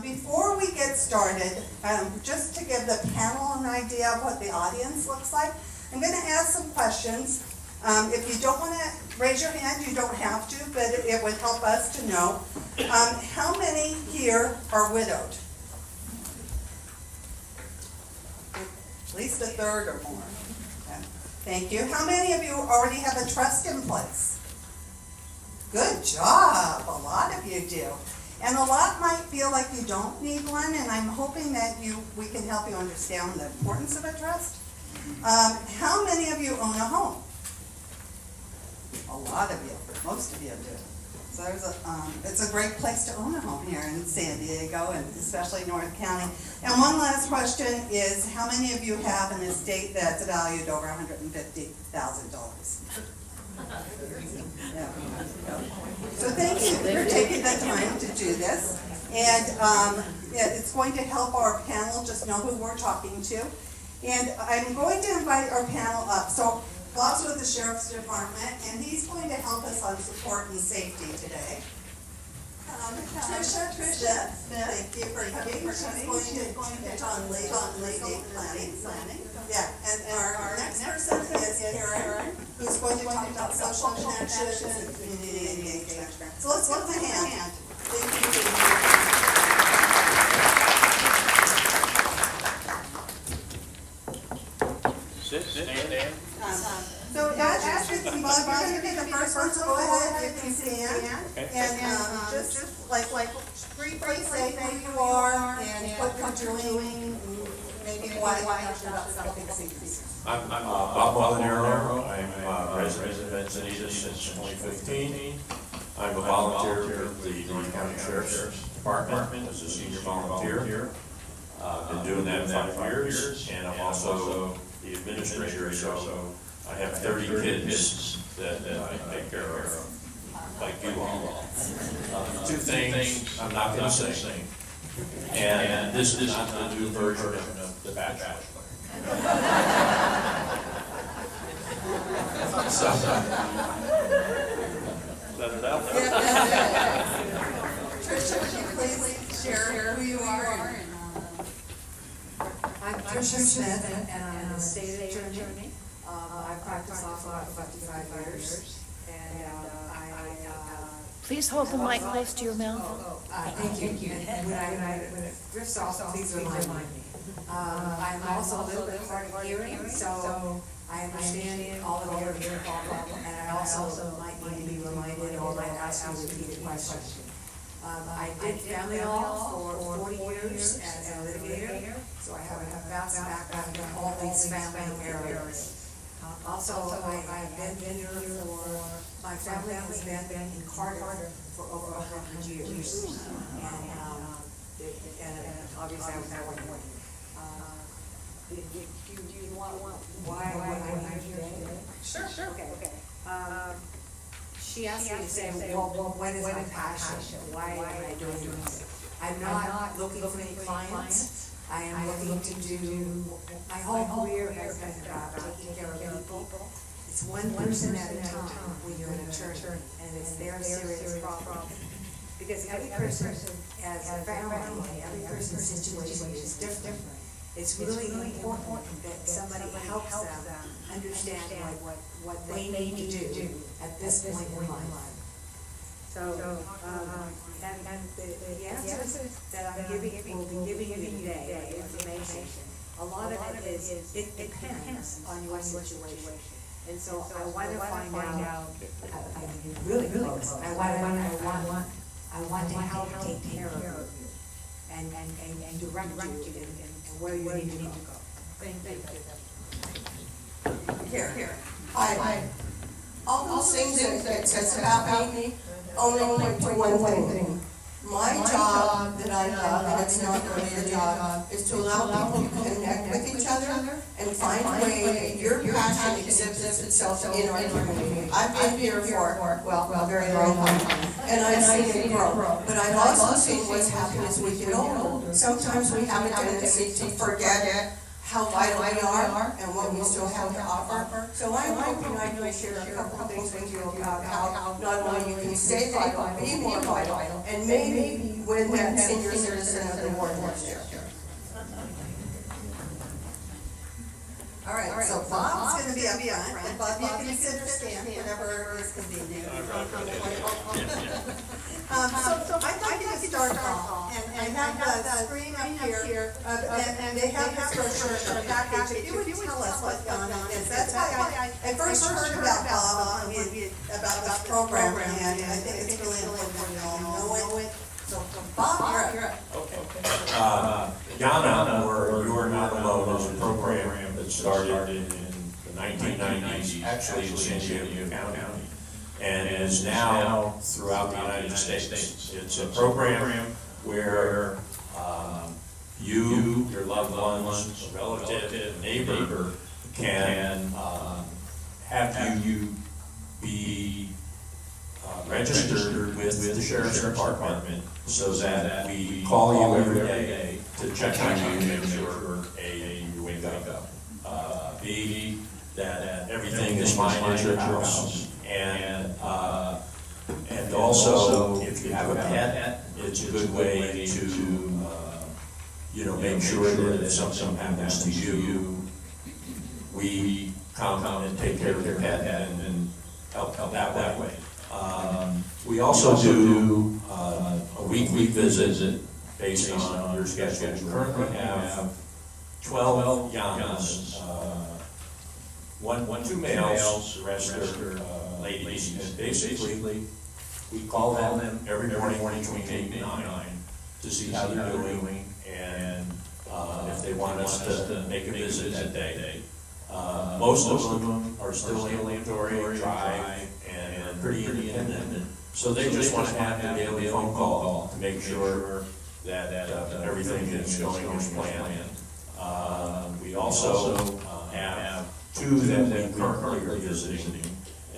Before we get started, just to give the panel an idea of what the audience looks like, I'm going to ask some questions. If you don't want to raise your hand, you don't have to, but it would help us to know. How many here are widowed? At least a third or more. Okay. Thank you. How many of you already have a trust in place? Good job. A lot of you do. And a lot might feel like you don't need one, and I'm hoping that we can help you understand the importance of a trust. How many of you own a home? A lot of you. Most of you do. So it's a great place to own a home here in San Diego, and especially North County. And one last question is, how many of you have an estate that's valued over $150,000? Yeah. So thank you for taking the time to do this. And it's going to help our panel just know who we're talking to. And I'm going to invite our panel up. So Bob's with the Sheriff's Department, and he's going to help us on support and safety today. Tricia, thank you for coming. She's going to touch on estate planning. Yeah, and our next person is Karen, who's going to talk about social connections and community engagement. So let's give them a hand. Thank you. Stand. So as you can, Bob, you're going to be the first one, so go ahead, you can stand. And just like briefly say who you are and what you're doing, and maybe why you're about something secret. I'm Bob Molinaro. I'm a resident of Encinitas since 2015. I'm a volunteer with the North County Sheriff's Department as a senior volunteer. Been doing that 5 years, and I'm also the administrator, so I have 30 kids that I take care of, like you all. Two things I'm not going to sing, and this is not the new version of The Bachelor. So, set it up. Tricia, would you please share who you are? I'm Tricia Smith, and I'm a state attorney. I've practiced law for about 55 years, and Please hold the mic close to your mouth. thank you. And when it drifts off, please remind me. I'm also a little bit hard of hearing, so I understand all of your problem, and I also might need to be reminded or might ask you to repeat a question. I did family law for 40 years as a litigator, so I have a vast background in all these family areas. Also, I've been here for, my family has been in Carter for over 100 years. And obviously I was there one morning. Do you want why I'm here today? Sure. Okay. She asked me to say, well, what is my passion? Why am I doing this? I'm not looking for any clients. I am looking to do, my whole career has been about taking care of people. It's one person at a time when you're an attorney, and it's their serious problem. Because every person has a family, every person's situation is different. It's really important that somebody helps them understand what they need to do at this point in life. So, and the answers that I'm will be giving you today, information, a lot of it is, it depends on your situation. And so I want to find out, I'm really close, I want to help take care of you and direct you and where you need to go. Thank you. Here. Hi. All those things that says about me only point to one thing. My job that I love, and it's not really a job, is to allow people to connect with each other and find a way that your passion exhibits itself in our community. I've been here for, a very long time, and I've seen it grow. But I've also seen what's happened as we get older. Sometimes we have a tendency to forget how vital we are and what we still have to offer. So I'm hoping I can share a couple of things with you about how not only you can stay vital, be more vital, and maybe when that senior citizen of All right, so Bob's gonna be up front, and Bob, you can sit or stand, whatever is convenient. So I'd like you to start off, and I have the screen up here, and they have this brochure and package. If you would tell us what's going on, is that's why I first heard about Bob, about this program, and I think it's really important for you all know it. So Bob, you're up. Okay. Yana, or You Are Not Alone, is a program that started in the 1990s, actually in San Diego County, and is now throughout the United States. It's a program where you, your loved ones, a relative, a neighbor, can have you be registered with the Sheriff's Department so that we call you every day to check on you, make sure A, you wake up, B, that everything is fine at your house, and also, if you have a pet, it's a good way to, make sure that if something happens to you, we come and take care of your pet and help that way. We also do a weekly visit based on your schedule. We currently have 12 Yanas, two males, the rest are ladies. And basically, we call them every morning between 8 and 9 to see how they're doing, and if they want us to make a visit that day. Most of them are still ambulatory, drive, and are pretty independent. So they just want to have the daily phone call to make sure that everything is going as planned. We also have 2 that we currently are visiting,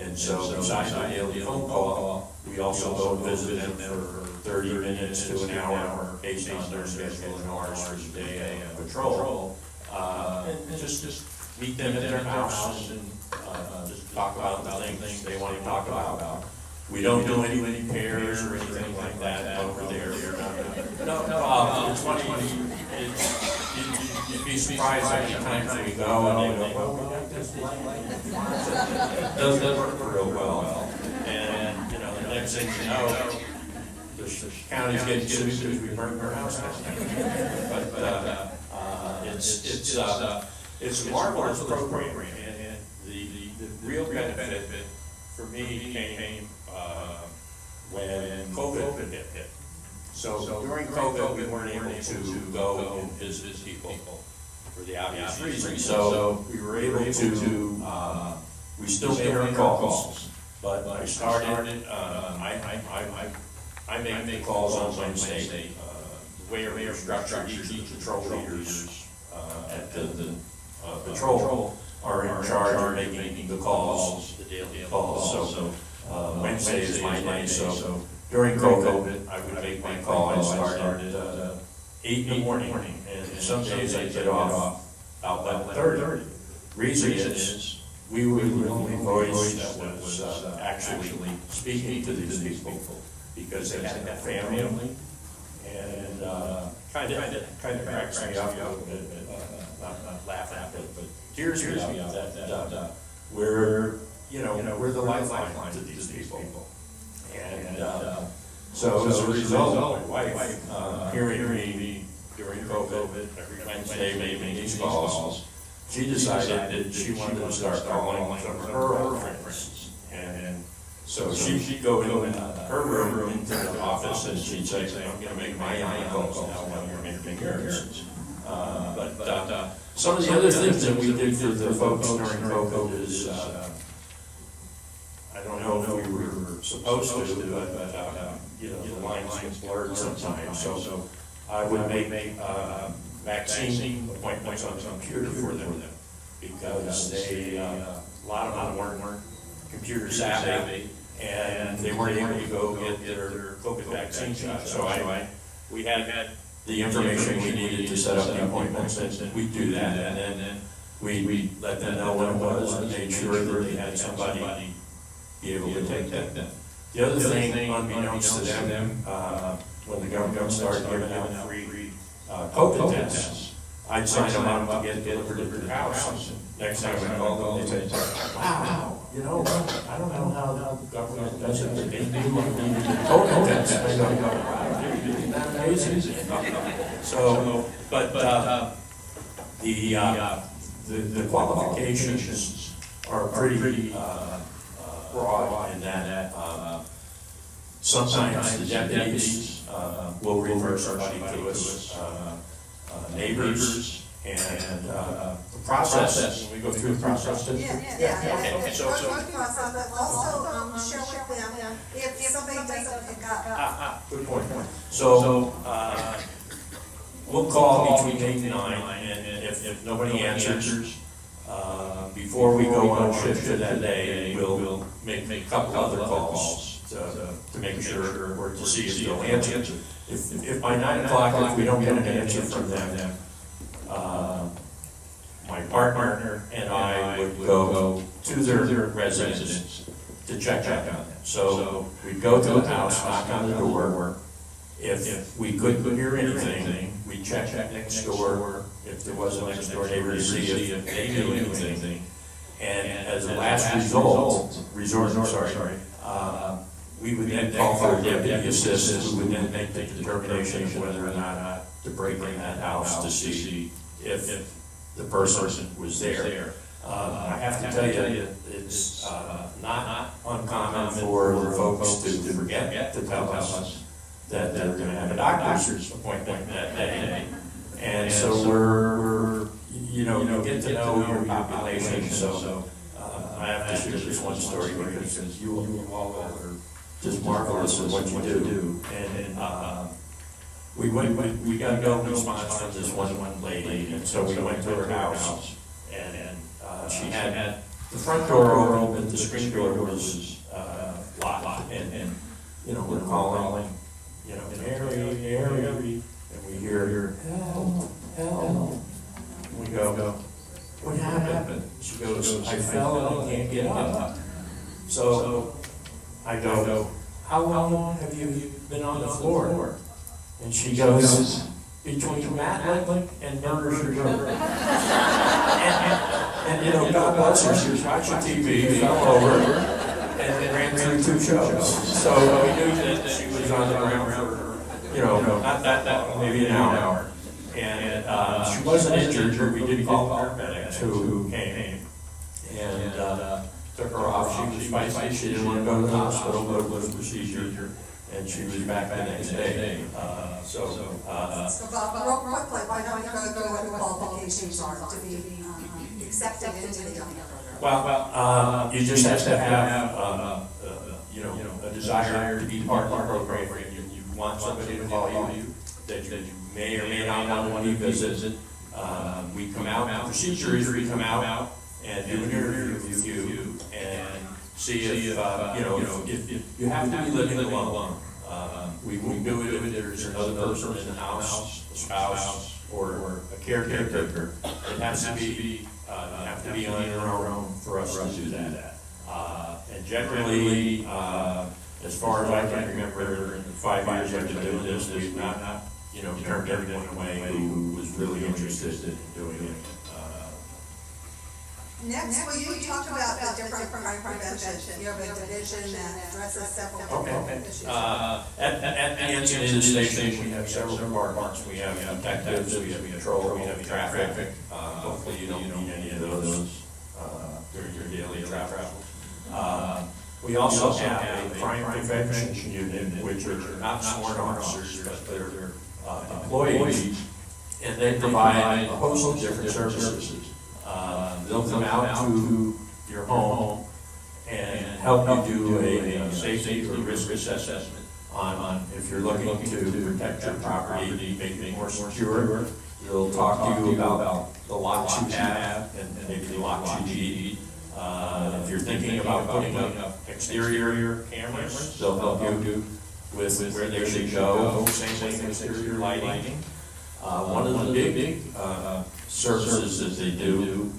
and so besides the daily phone call, we also go visit them for 30 minutes to an hour based on their schedule and ours for the day of patrol. And just meet them at their house and just talk about the things they want to talk about. We don't do any pairs or anything like that over there. No, it's funny, you'd be surprised how many times we go and they go, well, we got this line. Doesn't work real well. And, the next thing you know, the county's getting sued because we burned our house down. But it's a marvelous program, and the real benefit for me came when COVID hit. So during COVID, we weren't able to go and visit people for the obvious reasons. So we were able to, we still made our calls, but I started, I make the calls on Wednesday. The way we're structured, each patrol leaders at the patrol are in charge of making the calls, the daily calls. So Wednesday is my day. So during COVID, I would make my call. I started at 8 in the morning, and some days I get off about 11:30. Reason is we were the only voice that was actually speaking to these people because they had a family, and kind of cracks me up a little bit, not laughing at it, but tears me up that we're the lifeline to these people. And so as a result, my wife, hearing me during COVID, every Wednesday making these calls, she decided that she wanted to start calling some of her old friends. And so she'd go in her room into the office and she'd say, I'm going to make my calls now while you're making yours. But some of the other things that we did for the folks during COVID is, I don't know if we were supposed to, but the lines get blurred sometimes. So I would make vaccine appointments on the computer for them because a lot of them weren't computer savvy and they weren't able to go get their COVID vaccine shot. So we had the information we needed to set up the appointments, and we'd do that, and then we let them know what it was and made sure that they had somebody be able to take that. The other thing, unbeknownst to them, when the government started giving out free COVID tests, I'd sign them up to get delivered to their house. Next time I called them, they said, wow, you know, I don't know how the government does it, but they do total test. I go, wow, isn't that amazing? So, but the qualifications are pretty broad in that sometimes the deputies will refer somebody to us, neighbors, and the process, when we go through the process. Yeah. Okay, so- Go through the process, but also, share with them, if somebody doesn't pick up. Good point. So, we'll call between 8 and 9, and if nobody answers, before we go on shift to that day, we'll make a couple other calls to make sure, or to see if they'll answer. If by 9 o'clock, if we don't get an answer from them, my partner and I would go to their residence to check on them. So we'd go to the house, knock on the door. If we couldn't hear anything, we'd check next door, if there was a next door neighbor, to see if they knew anything. And as a last resort, we would then call for a deputy assistant who would then make the determination of whether or not to break in that house to see if the person was there. I have to tell you, it's not uncommon for the folks to forget to tell us that they're going to have a doctor's appointment that day. And so we're you get to know your population. So I have to share this one story because you all are just marvelous at what you do. And we got no response from this one lady, and so we went to her house, and she had the front door open, the screen door was locked, and we're calling, Mary, and we hear, help. We go, what happened? She goes, I fell and I can't get up. So I go, how long have you been on the floor? And she goes, between Matlack and Murder's Row. And God bless her, she was watching TV, fell over, and ran through 2 shows. So we knew that she was on the ground for, not that long, maybe an hour. And she wasn't injured, but we did call paramedics who came and took her off. She was spicy, she didn't want to go to the hospital, go to the procedure, and she was back the next day. So Bob, real quickly, why don't you go through what the qualifications are to be accepted into the young program? Well, you just have to have, a desire to be part of the program. You want somebody to call you, that you may or may not want to visit. We come out, procedure is we come out and do an interview with you and see if you have to be living alone. We won't do it if there's another person in the house, a spouse, or a caretaker. It has to be, have to be on your own for us to do that. And generally, as far as I can remember, in the 5 years I've been doing this, we've not turned everyone away who was really interested in doing it. Next, will you talk about the different crime prevention? You have a division that addresses several issues. At the incident station, we have several departments. We have detectives, we have patrol, we have traffic. Hopefully you don't need any of those during your daily travel. We also have a crime prevention unit, which are not sworn officers, but they're employees, and they provide a host of different services. They'll come out to your home and help you do a safety or risk assessment on if you're looking to protect your property, make it more secure. They'll talk to you about the locks you have and maybe the locks you need. If you're thinking about putting up exterior cameras, they'll help you with where they should go, same thing, exterior lighting. One of the big services that they do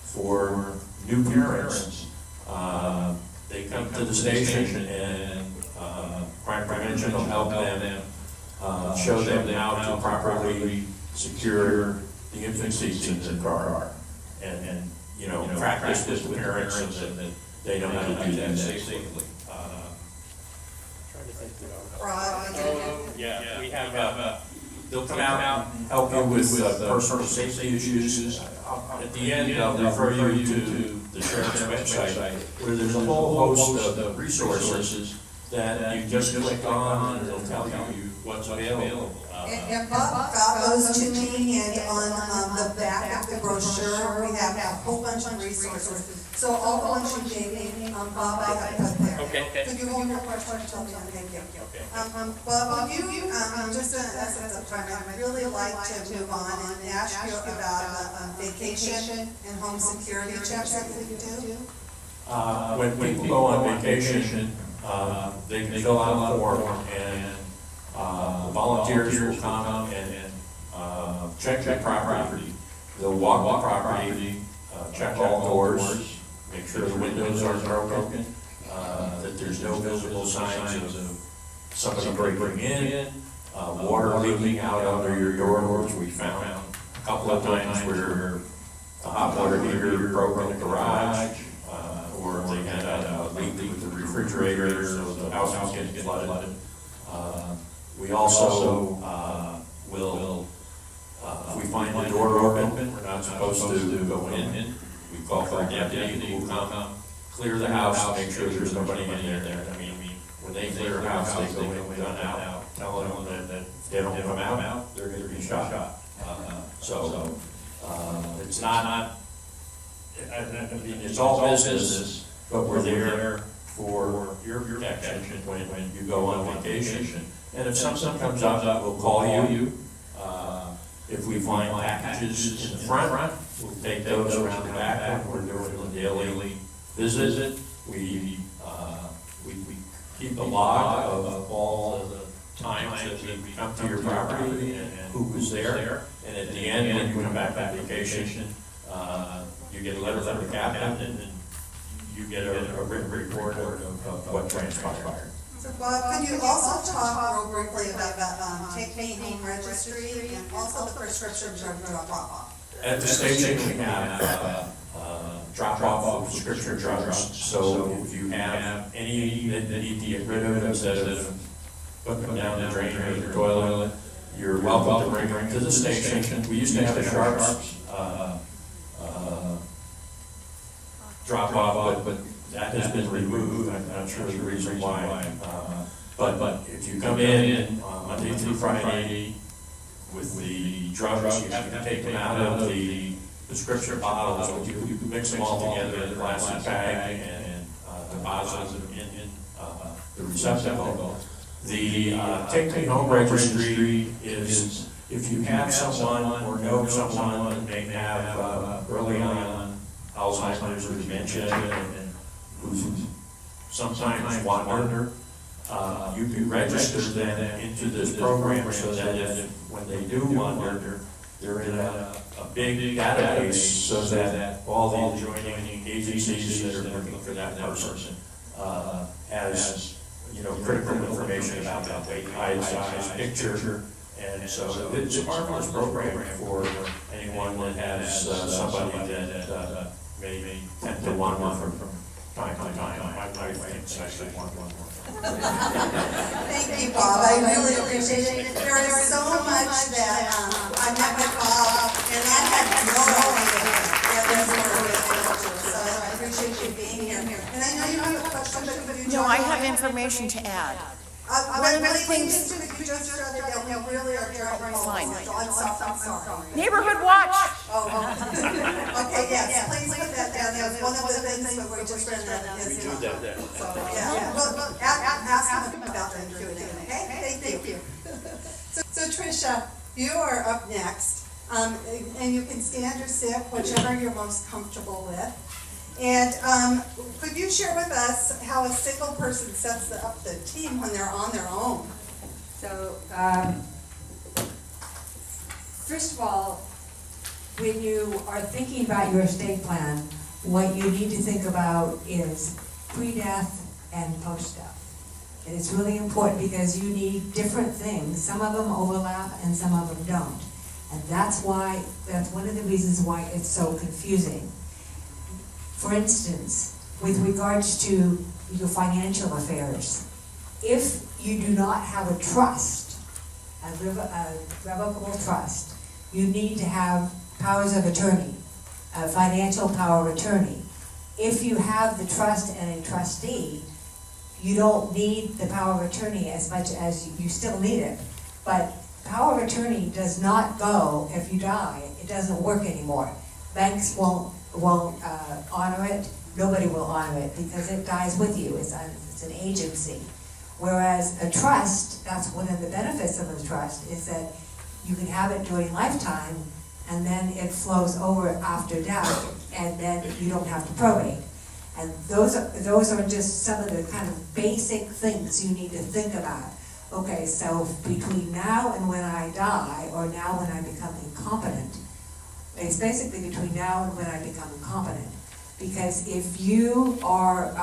for new parents, they come to the station and crime prevention will help them show them how to properly secure the infant seats in the car, and you know, practice with the parents so that they know how to do that safely. Trying to think Right. we have, they'll come out and help you with personal safety issues. At the end, I'll refer you to the sheriff's website, where there's a whole host of resources that you just click on, and it'll tell you what's available. And Bob got those to me, and on the back of the brochure, we have a whole bunch of resources. So all the ones you gave me, Bob, I have put there. Okay. Could you hold your question until the end? Thank you. Okay. Bob, would you, just in essence of time, I'd really like to move on and ask you about vacation and home security checks that we do. When people go on vacation, they can fill out a form, and volunteers will come and check the property. They'll walk the property, check all doors, make sure the windows aren't broken, that there's no visible signs of somebody breaking in, water leaking out under your doors. We found a couple of times where the hot water heater broke in the garage, or they had a leak with the refrigerator, so the house was getting flooded. We also will, if we find the door open, we're not supposed to go in. We call for a deputy who will come, clear the house, make sure there's nobody in there. I mean, when they clear a house, they go in, gun out, tell them that if they don't come out, they're going to be shot. So it's not, I mean, it's all business, but we're there for your protection when you go on vacation. And if something comes up, we'll call you. If we find packages in the front, we'll take those around the back when we're doing the daily visit. We keep a log of all the times that we come to your property and who was there. And at the end, when you come back on vacation, you get a letter from the captain, and you get a written report of what transpired. So Bob, could you also talk real briefly about Take Me Home Registry and also the prescription drug drop-off? At the station, we have drop-off of prescription drugs. So if you have any that need to get rid of instead of putting them down the drain or the toilet, you're welcome to bring them to the station. We used to have a Sharps drop-off, but that has been removed. I'm not sure the reason why. But if you come in Monday through Friday with the drugs, you have to take them out of the prescription bottles, but you mix them all together in a plastic bag and deposit them in the receptacle. The Take Me Home Registry is if you have someone or know someone that may have early on Alzheimer's or dementia and who's sometimes wander, you can register them into this program so that when they do wander, they're in a big database so that all the adjoining agencies that are looking for that person has, you know, critical information about that weight, height, size, picture. And so it's a marvelous program for anyone that has somebody that may tend to wander from time to time. My wife thinks I should want one more. Thank you, Bob. I really appreciate it. There is so much that I met with Bob, and I had no idea that this was. So I appreciate you being here. And I know you have a question, but could you No, join I have me? information to add. One of the things that you just said that we really are trying to Fine. I'm sorry. Neighborhood watch. Oh, okay, yes, please put that down. That was one of the things that we just read that is. We do that. So, yeah, well, ask them about that Q&A, okay? Thank you. So Tricia, you are up next, and you can stand or sit, whichever you're most comfortable with. And could you share with us how a single person sets up the team when they're on their own? So, first of all, when you are thinking about your estate plan, what you need to think about is pre-death and post-death. And it's really important because you need different things. Some of them overlap and some of them don't. And that's one of the reasons why it's so confusing. For instance, with regards to your financial affairs, if you do not have a trust, a revocable trust, you need to have powers of attorney, a financial power of attorney. If you have the trust and a trustee, you don't need the power of attorney as much as you still need it. But power of attorney does not go if you die. It doesn't work anymore. Banks won't honor it. Nobody will honor it because it dies with you. It's an agency. Whereas a trust, that's one of the benefits of a trust, is that you can have it during lifetime and then it flows over after death and then you don't have to probate. And those are just some of the kind of basic things you need to think about. Okay, so between now and when I die, or now when I become incompetent, it's basically between now and when I become incompetent. Because if you are,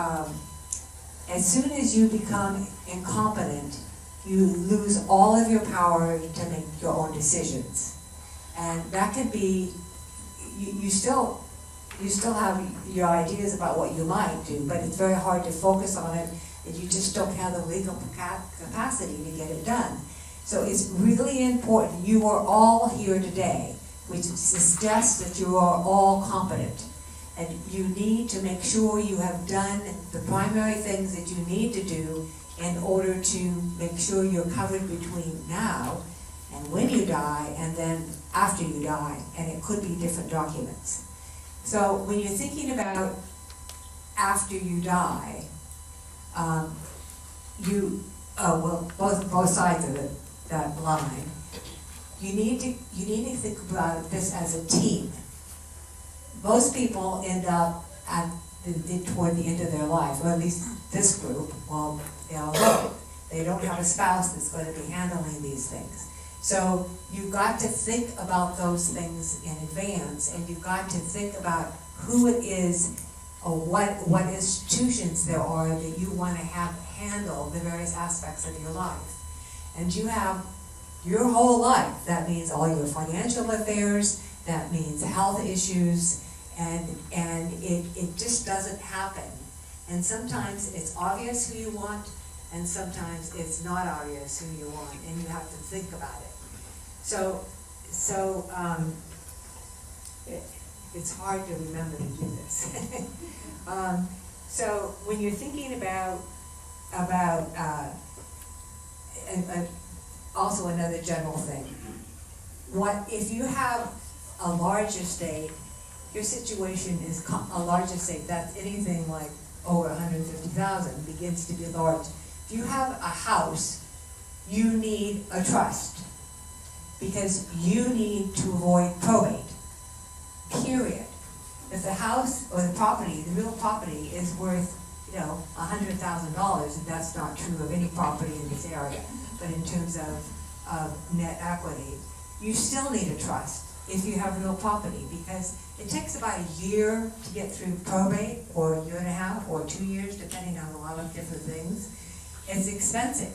as soon as you become incompetent, you lose all of your power to make your own decisions. And that could be, you still have your ideas about what you might do, but it's very hard to focus on it, and you just don't have the legal capacity to get it done. So it's really important. You are all here today, which suggests that you are all competent. And you need to make sure you have done the primary things that you need to do in order to make sure you're covered between now and when you die, and then after you die, and it could be different documents. So when you're thinking about after you die, both sides of it, that line, you need to think about this as a team. Most people end up toward the end of their life, or at least this group, well, they don't have a spouse that's going to be handling these things. So you've got to think about those things in advance, and you've got to think about who it is or what institutions there are that you want to have handle the various aspects of your life. And you have your whole life. That means all your financial affairs, that means health issues, and it just doesn't happen. And sometimes it's obvious who you want, and sometimes it's not obvious who you want, and you have to think about it. It's hard to remember to do this. So when you're thinking about also another general thing, if you have a large estate, your situation is a large estate, that's anything like over 150,000 begins to be large. If you have a house, you need a trust, because you need to avoid probate, period. If the house or the property, the real property, is worth, $100,000, and that's not true of any property in this area, but in terms of net equity, you still need a trust if you have real property, because it takes about a year to get through probate, or a year and a half, or 2 years, depending on a lot of different things. It's expensive.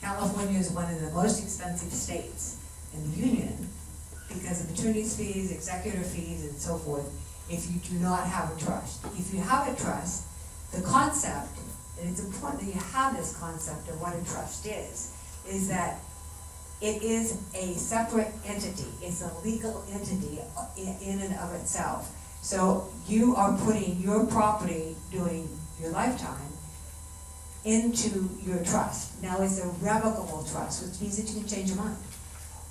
California is one of the most expensive states in the union because of attorney's fees, executor fees, and so forth, if you do not have a trust. If you have a trust, the concept, and it's important that you have this concept of what a trust is that it is a separate entity. It's a legal entity in and of itself. So you are putting your property during your lifetime into your trust. Now it's a revocable trust, which means that you can change your mind.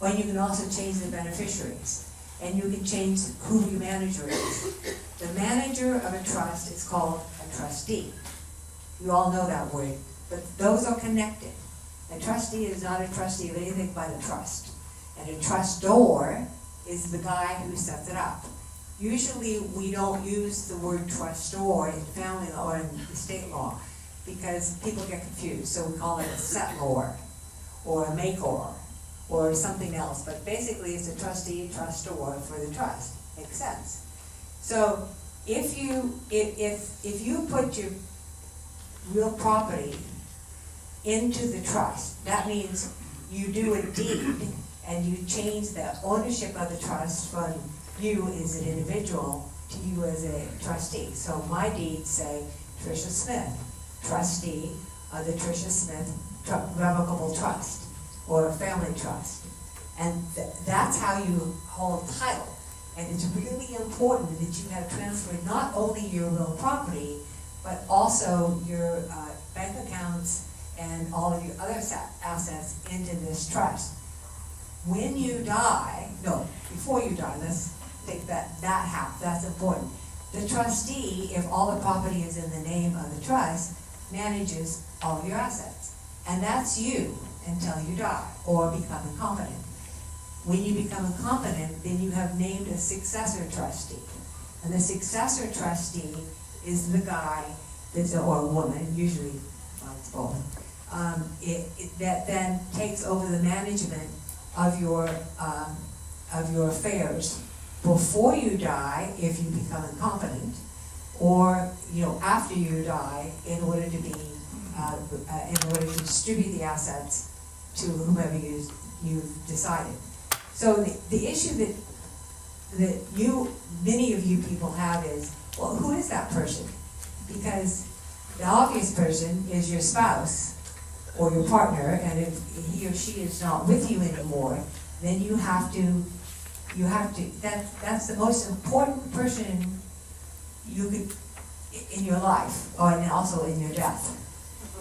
Or you can also change the beneficiaries. And you can change who your manager is. The manager of a trust is called a trustee. You all know that word, but those are connected. A trustee is not a trustee of anything but a trust. And a trustor is the guy who sets it up. Usually we don't use the word trustor in family law or in estate law because people get confused. So we call it a settlor or a maker or something else. But basically it's a trustee, trustor for the trust. Makes sense. So if you put your real property into the trust, that means you do a deed, and you change the ownership of the trust from you as an individual to you as a trustee. So my deeds say Tricia Smith, trustee of the Tricia Smith Revocable Trust, or Family Trust. And that's how you hold title. And it's really important that you have transferred not only your real property, but also your bank accounts and all of your other assets into this trust. When you die, no, before you die, let's take that half, that's important. The trustee, if all the property is in the name of the trust, manages all of your assets. And that's you until you die or become incompetent. When you become incompetent, then you have named a successor trustee. And the successor trustee is the guy or a woman, usually it's both, that then takes over the management of your affairs before you die, if you become incompetent, or after you die, in order to distribute the assets to whomever you've decided. So the issue that many of you people have is, well, who is that person? Because the obvious person is your spouse or your partner, and if he or she is not with you anymore, then that's the most important person you could in your life, and also in your death.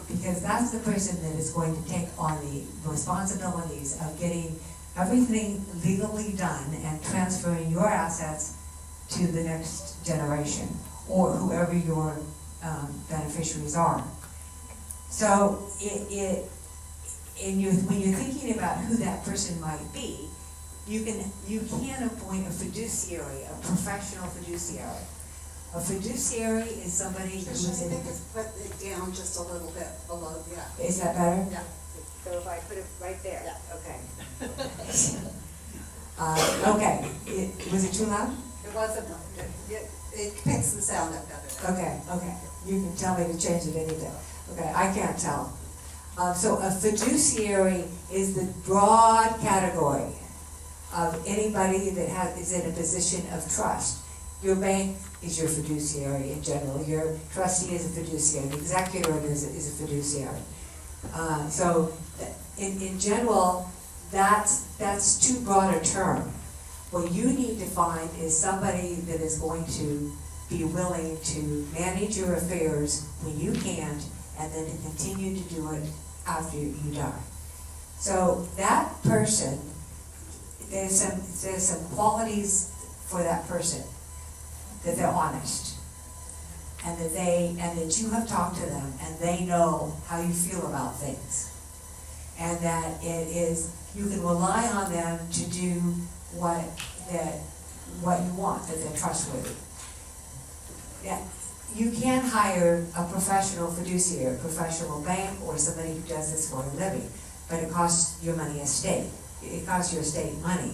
Because that's the person that is going to take on the responsibilities of getting everything legally done and transferring your assets to the next generation, or whoever your beneficiaries are. So when you're thinking about who that person might be, you can appoint a fiduciary, a professional fiduciary. A fiduciary is somebody who's Tricia, I think it's put it down just a little bit below, yeah. Is that better? Yeah. So if I put it right there? Yeah. Okay. Okay, was it too loud? It wasn't, it picks the sound up better. Okay, you can tell me to change it anything. Okay, I can't tell. So a fiduciary is the broad category of anybody that is in a position of trust. Your bank is your fiduciary in general. Your trustee is a fiduciary. The executor is a fiduciary. So in general, that's too broad a term. What you need to find is somebody that is going to be willing to manage your affairs when you can't, and then to continue to do it after you die. So that person, there's some qualities for that person. That they're honest, and that you have talked to them, and they know how you feel about things, and that you can rely on them to do what you want, that they're trustworthy. Yeah, you can hire a professional fiduciary, a professional bank, or somebody who does this for a living, but it costs your money estate. It costs your estate money,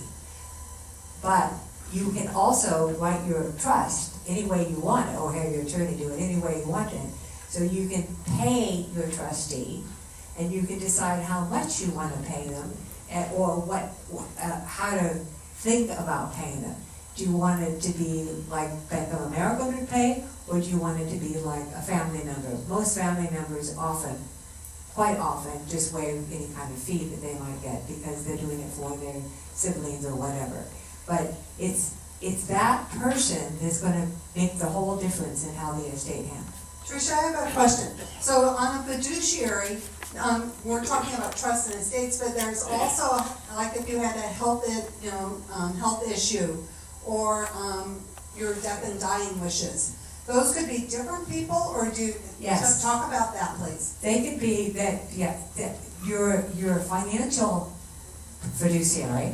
but you can also write your trust any way you want it, or have your attorney do it any way you want it. So you can pay your trustee, and you can decide how much you want to pay them, or how to think about paying them. Do you want it to be like Bank of America would pay, or do you want it to be like a family member? Most family members quite often, just waive any kind of fee that they might get because they're doing it for their siblings or whatever. But it's that person that's going to make the whole difference in how the estate handles. Tricia, I have a question. So on a fiduciary, we're talking about trust and estates, but there's also, like if you had a health issue, or your death and dying wishes. Those could be different people, or Yes. talk about that, please. They could be that your financial fiduciary,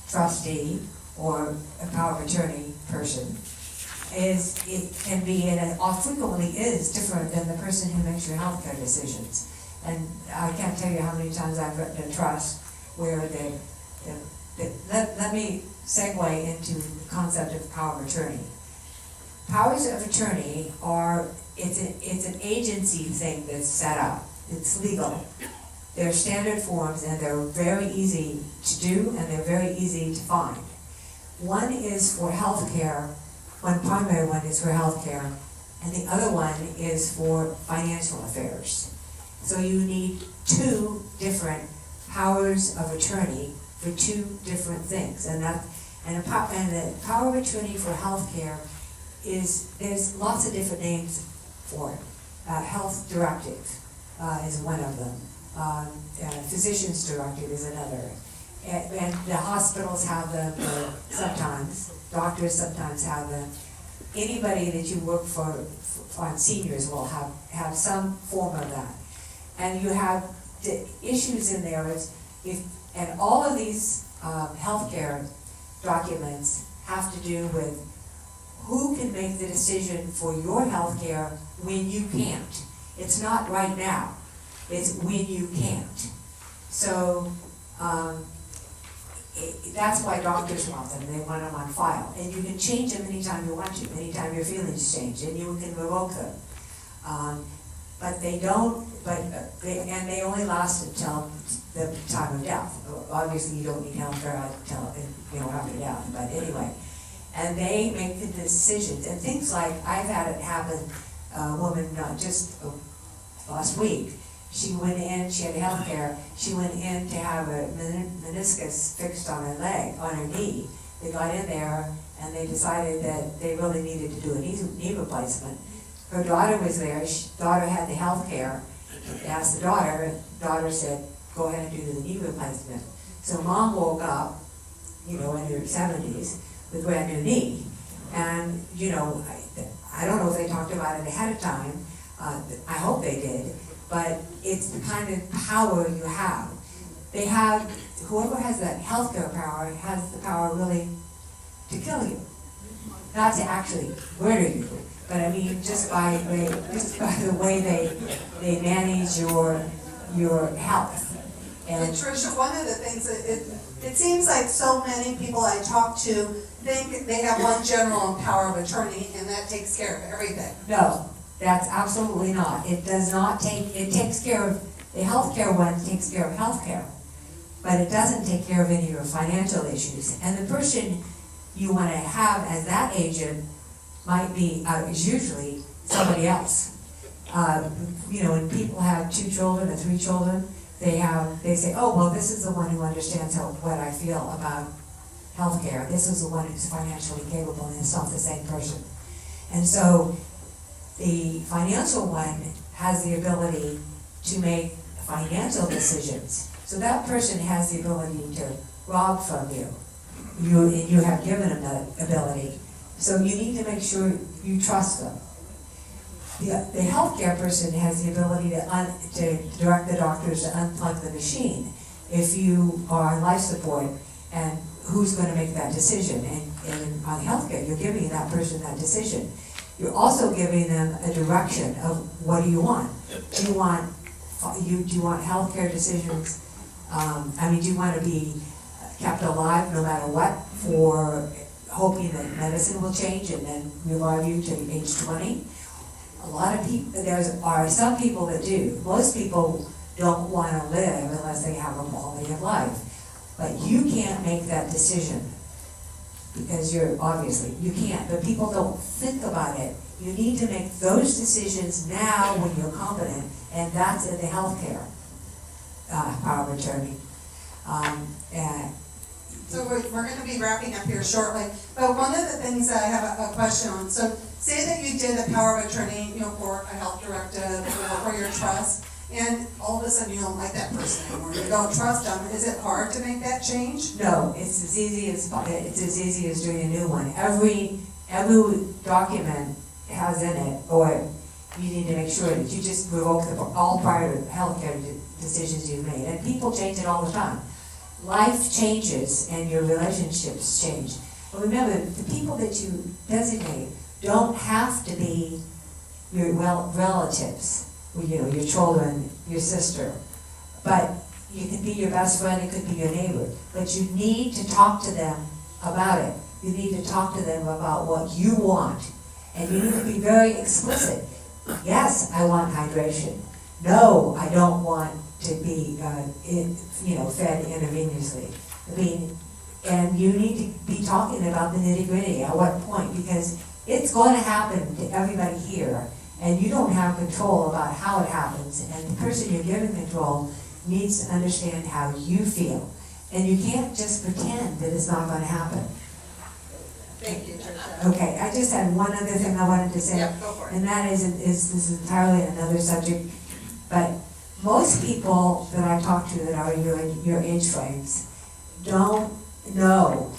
trustee, or a power of attorney person it can be, and frequently is, different than the person who makes your healthcare decisions. And I can't tell you how many times I've written a trust where let me segue into the concept of power of attorney. Powers of attorney it's an agency thing that's set up. It's legal. They're standard forms and they're very easy to do and they're very easy to find. One is for healthcare, one primary one is for healthcare, and the other one is for financial affairs. So you need two different powers of attorney for two different things, and the power of attorney for healthcare there's lots of different names for it. Health directive is one of them. Physician's directive is another. And the hospitals have them sometimes, doctors sometimes have them. Anybody that you work for on seniors will have some form of that. And you have the issues in there and all of these healthcare documents have to do with who can make the decision for your healthcare when you can't. It's not right now, it's when you can't. So, that's why doctors want them, they want them on file. And you can change them anytime you want to, anytime your feelings change, and you can revoke them. But they don't, and they only last until the time of death. Obviously, you don't need health care until, after death, but anyway. And they make the decisions, and things like, I've had it happen, a woman, just last week, she went in, she had health care, she went in to have a meniscus fixed on her leg, on her knee. They got in there, and they decided that they really needed to do a knee replacement. Her daughter was there, daughter had the health care. They asked the daughter said, go ahead and do the knee replacement. So mom woke up, in her 70s, with a brand new knee. And, I don't know if they talked about it ahead of time, I hope they did, but it's the kind of power you have. Whoever has that healthcare power has the power really to kill you. Not to actually murder you, but I mean, just by the way they manage your health. And Tricia, one of the things that it seems like so many people I talk to think they have one general and power of attorney, and that takes care of everything. No, that's absolutely not. It does not it takes care of, the healthcare one takes care of healthcare, but it doesn't take care of any of your financial issues. And the person you want to have as that agent might be, is usually somebody else. When people have 2 children or 3 children, they say, oh, well, this is the one who understands what I feel about healthcare. This is the one who's financially capable, and it's not the same person. And so the financial one has the ability to make financial decisions. So that person has the ability to rob from you. You have given them that ability. So you need to make sure you trust them. The healthcare person has the ability to direct the doctors to unplug the machine if you are on life support, and who's going to make that decision. And on healthcare, you're giving that person that decision. You're also giving them a direction of what do you want. Do you want healthcare decisions? Do you want to be kept alive no matter what, for hoping that medicine will change and then revive you to age 20? A lot of people, there are some people that do. Most people don't want to live unless they have a quality of life. But you can't make that decision, because you can't, but people don't think about it. You need to make those decisions now when you're competent, and that's in the healthcare power of attorney. So we're going to be wrapping up here shortly, but one of the things that I have a question on, so say that you did a power of attorney, for a health directive, for your trust, and all of a sudden you don't like that person anymore, you don't trust them. Is it hard to make that change? No, it's as easy as doing a new one. Every document has in it, or you need to make sure that you just revoke all prior healthcare decisions you've made. And people change it all the time. Life changes and your relationships change. But remember, the people that you designate don't have to be your relatives, your children, your sister. But you can be your best friend, it could be your neighbor. But you need to talk to them about it. You need to talk to them about what you want. And you need to be very explicit. Yes, I want hydration. No, I don't want to be, fed intravenously. I mean, and you need to be talking about the nitty gritty at what point, because it's going to happen to everybody here, and you don't have control about how it happens, and the person you're giving control needs to understand how you feel. And you can't just pretend that it's not going to happen. Thank you, Tricia. Okay, I just had one other thing I wanted to say. Yep, go for it. And that is this is entirely another subject, but most people that I talk to that are your age frames don't know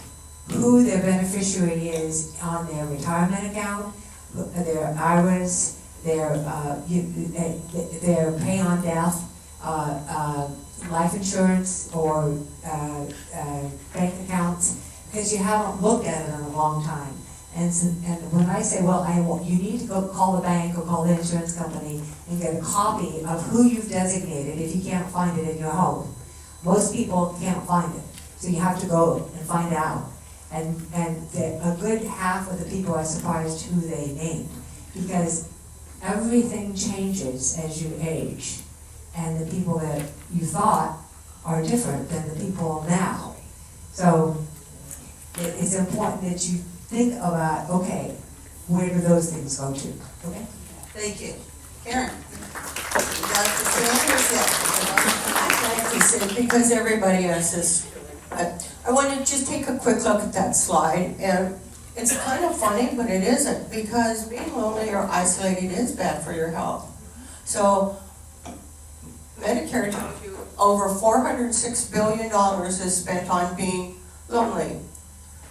who their beneficiary is on their retirement account, their IRAs, their pay on death, life insurance, or bank accounts, because you haven't looked at it in a long time. And when I say, well, you need to go call the bank or call the insurance company and get a copy of who you've designated if you can't find it in your home. Most people can't find it, so you have to go and find out. And a good half of the people are surprised who they named, because everything changes as you age, and the people that you thought are different than the people now. So it's important that you think about, okay, where do those things go to, okay? Thank you. Karen? Would you like to say or I'd like to say, because everybody asks this, I want to just take a quick look at that slide, and it's kind of funny, but it isn't, because being lonely or isolated is bad for your health. So Medicare tells you over $406 billion is spent on being lonely,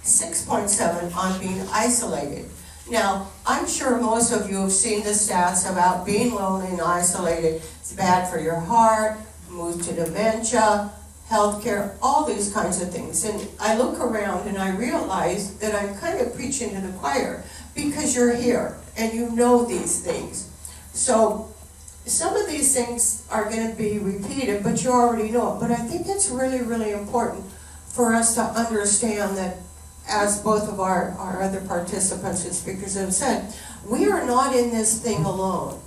6.7 on being isolated. Now, I'm sure most of you have seen the stats about being lonely and isolated. It's bad for your heart, moves to dementia, healthcare, all these kinds of things. And I look around and I realize that I'm kind of preaching to the choir, because you're here and you know these things. So some of these things are going to be repeated, but you already know it. But I think it's really, really important for us to understand that, as both of our other participants and speakers have said, we are not in this thing alone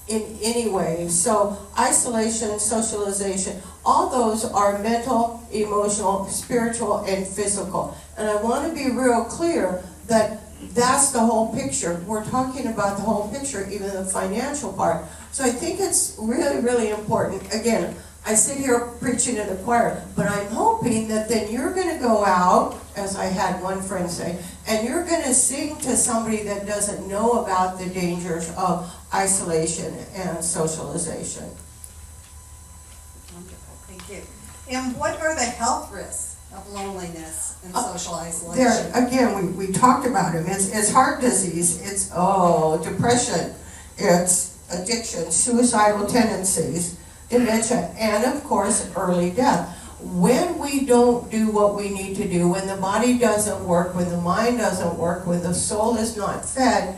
in any way. So isolation, socialization, all those are mental, emotional, spiritual, and physical. And I want to be real clear that that's the whole picture. We're talking about the whole picture, even the financial part. So I think it's really, really important. Again, I sit here preaching to the choir, but I'm hoping that then you're going to go out, as I had one friend say, and you're going to sing to somebody that doesn't know about the dangers of isolation and socialization. Wonderful, thank you. And what are the health risks of loneliness and social isolation? There, again, we talked about them. It's heart disease, it's depression, it's addiction, suicidal tendencies, dementia, and of course, early death. When we don't do what we need to do, when the body doesn't work, when the mind doesn't work, when the soul is not fed,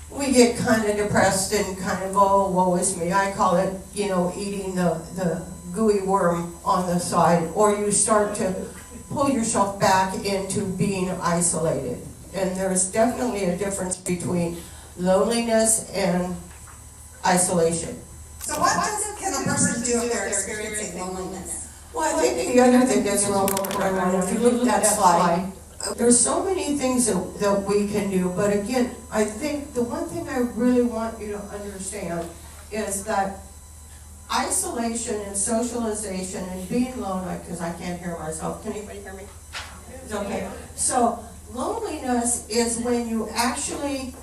we get kind of depressed and kind of, oh, woe is me. I call it, eating the gooey worm on the side, or you start to pull yourself back into being isolated. And there's definitely a difference between loneliness and isolation. So what can a person do if they're experiencing loneliness? Well, I think the other thing that's real important, if you look at that slide, there's so many things that we can do, but again, I think the one thing I really want you to understand is that isolation and socialization and being lonely, because I can't hear myself, can anybody hear me? It's okay. So loneliness is when you actually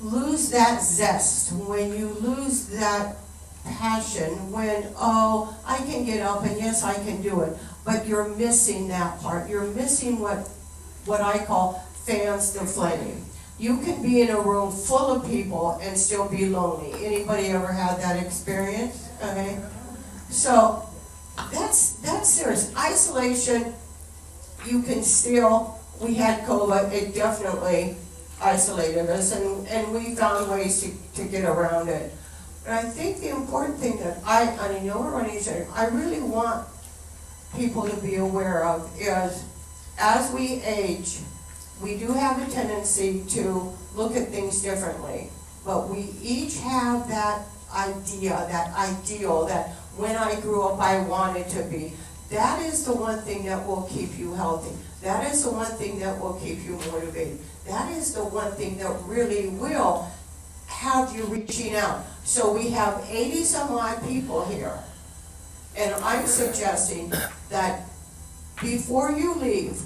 lose that zest, when you lose that passion, when, oh, I can get up and yes, I can do it, but you're missing that part. You're missing what I call fans the flame. You can be in a room full of people and still be lonely. Anybody ever had that experience? Okay. So that's serious. Isolation, you can still, we had COVID, it definitely isolated us, and we found ways to get around it. But I think the important thing that I know we're running short, I really want people to be aware of is, as we age, we do have a tendency to look at things differently, but we each have that idea, that ideal, that when I grew up, I wanted to be. That is the one thing that will keep you healthy. That is the one thing that will keep you motivated. That is the one thing that really will have you reaching out. So we have 80 some odd people here. And I'm suggesting that before you leave,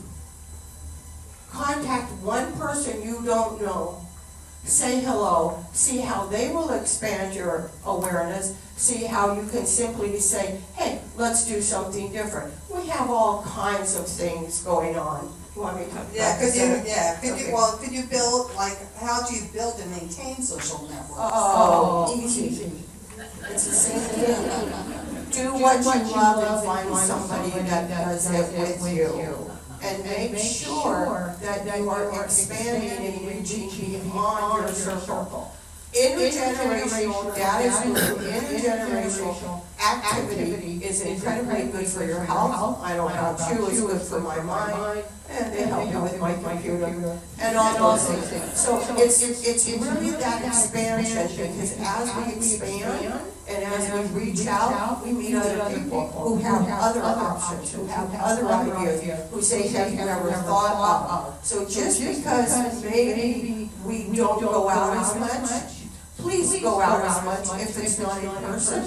contact one person you don't know, say hello, see how they will expand your awareness, see how you can simply say, hey, let's do something different. We have all kinds of things going on. You want me to? Could you build, like, how do you build and maintain social networks? Oh, easy. It's the same thing. Do what you love and find somebody that does it with you. And make sure that you are expanding and reaching beyond your circle. Intergenerational, that is good. Intergenerational activity is incredibly good for your health. I don't know about you, it's good for my mind, and they help me with my computer, and all those things. So it's really that expansion, because as we expand, and as we reach out, we meet other people who have other options, who have other ideas, who say, have you ever thought of? So just because maybe we don't go out as much, please go out as much if it's not in person.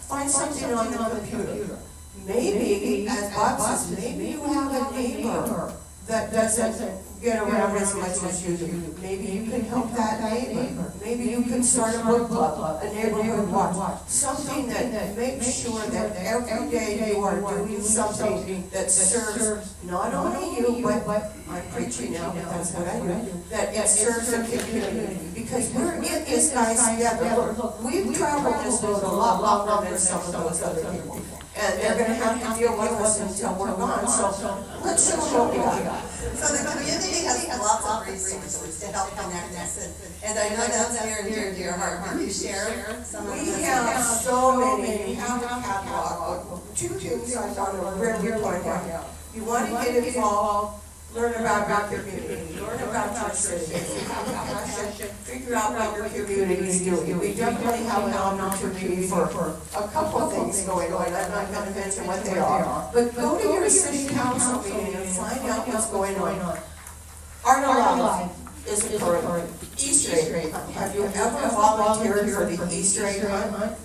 Find something on the computer. Maybe, as Bob says, maybe you have a neighbor that doesn't get around as much as you do. Maybe you can help that neighbor. Maybe you can start a book club, a neighborhood watch. Something that makes sure that every day you are doing something that serves not only you, but I'm preaching now, but that's what I do, that it serves the community. Because we're in this, guys, together. Look, we've traveled this road a lot longer than some of those other people. And they're gonna have to deal with us until we're gone, so let's show what we got. So the community has lots of resources to help connect us, and I know that's near and dear to your heart. Can you share some of those? We have so many, we have a catalog. Two things I want to really point out. You want to get involved, learn about your community, learn about your city. If you have a question, figure out what your community is doing. We definitely have an opportunity for a couple of things going on. I'm not going to mention what they are. But go to your city council meeting and find out what's going on. Art Alive is a current Easter egg hunt. Have you ever volunteered for the Easter egg hunt?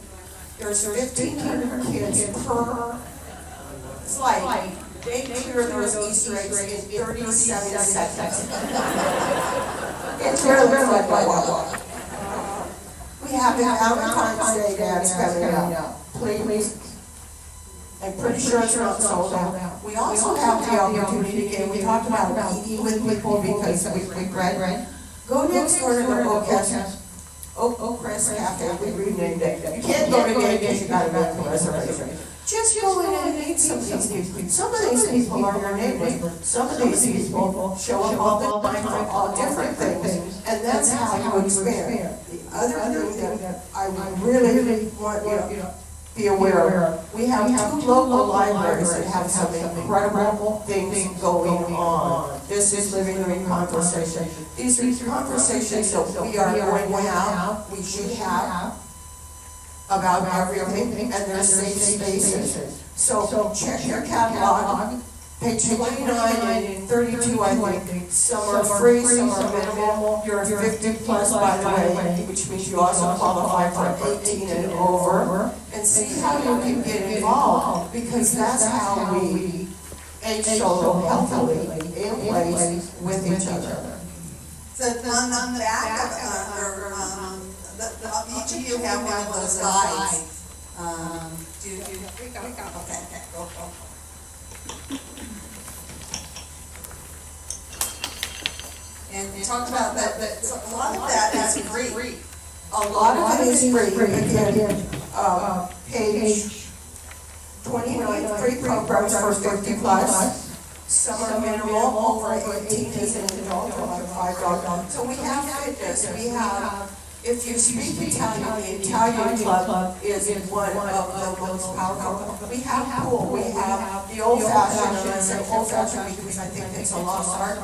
There's 1,500 kids per flight. They clear those Easter eggs in 37 seconds. It's really like we have the Valentine's Day dance coming up. Please. I'm pretty sure it's not sold out. We also have the opportunity, again, we talked about eating with people because we read. Go next door to the Oak Crest Cafe, we renamed it. You can't go today because you gotta make a reservation. Just go in and meet some of these people. Some of these people are your neighbors. Some of these people show up all the time for all different things. And that's how you expand. The other thing that I really want you to be aware of, we have two local libraries that have some incredible things going on. This is Living Room Conversation. These are conversations that we are going to have, we should have, about everything, and they're safe spaces. So check your catalog, page 29 and 32, I think. Some are free, some are minimal. You're 50 plus, by the way, which means you also qualify for 18 and over. And see how you can get involved, because that's how we age solo healthily in place with each other. So on the back of, each of you have one of those guides. Okay, go. And you talked about that, so a lot of that is free. A lot of it is free. Again, page 29, free programs for 50 plus. Some are minimal, over 18 is an adult, over $5. So we have fitness, we have, if you speak Italian, the Italian club is one of the most powerful. We have pool, we have the old fashioned, and I say old fashioned because I think it's a lost art.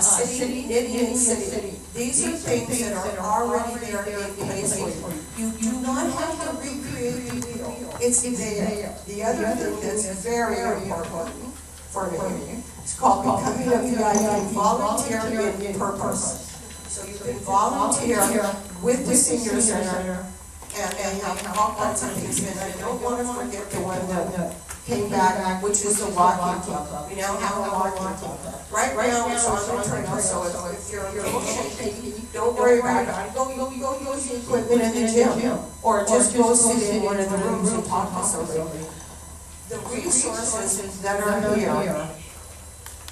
City, knitting city. These are things that are already there in place for you. You do not have to recreate the wheel. It's there. The other thing that's very important for me, it's called becoming a VIP, volunteer in purpose. So you can volunteer with the senior center and have all kinds of things. And I don't want to forget the one that came back, which is the walking club. We now have a walking club. Right now, it's on the trail, so if you're a little shaky, don't worry about it. Go use the equipment in the gym, or just go sit in one of the rooms and talk to somebody. The resources that are here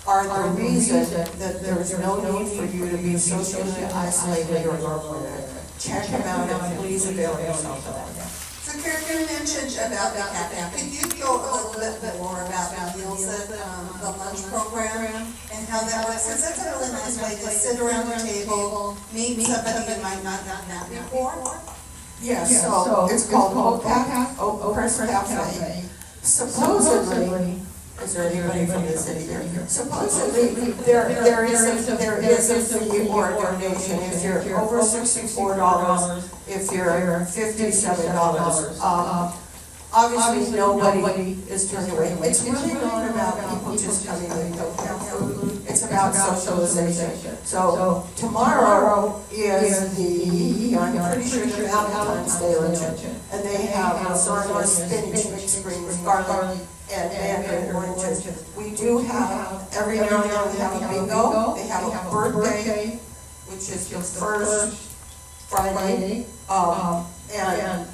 are the reason that there's no need for you to be socially isolated or lonely. Check them out and please avail yourself of that. So Karen mentioned about the cafe. Could you go a little bit more about the meals at the lunch program and how that works? Because that's a really nice way to sit around the table, meet somebody you might not have met before. Yes, so it's called Oak Press Cafe. Supposedly, is there anybody from the city here? Supposedly, there is a fee or a donation if you're over $64, if you're $57. Obviously, nobody is turning away. It's really not about people just coming and don't have food. It's about socialization. So tomorrow is I'm pretty sure the Valentine's Day luncheon. And they have lasagna, spinach, mixed greens, garlic, and mandarin oranges. We do have, every now and then we have a bingo. They have a birthday, which is the first Friday. And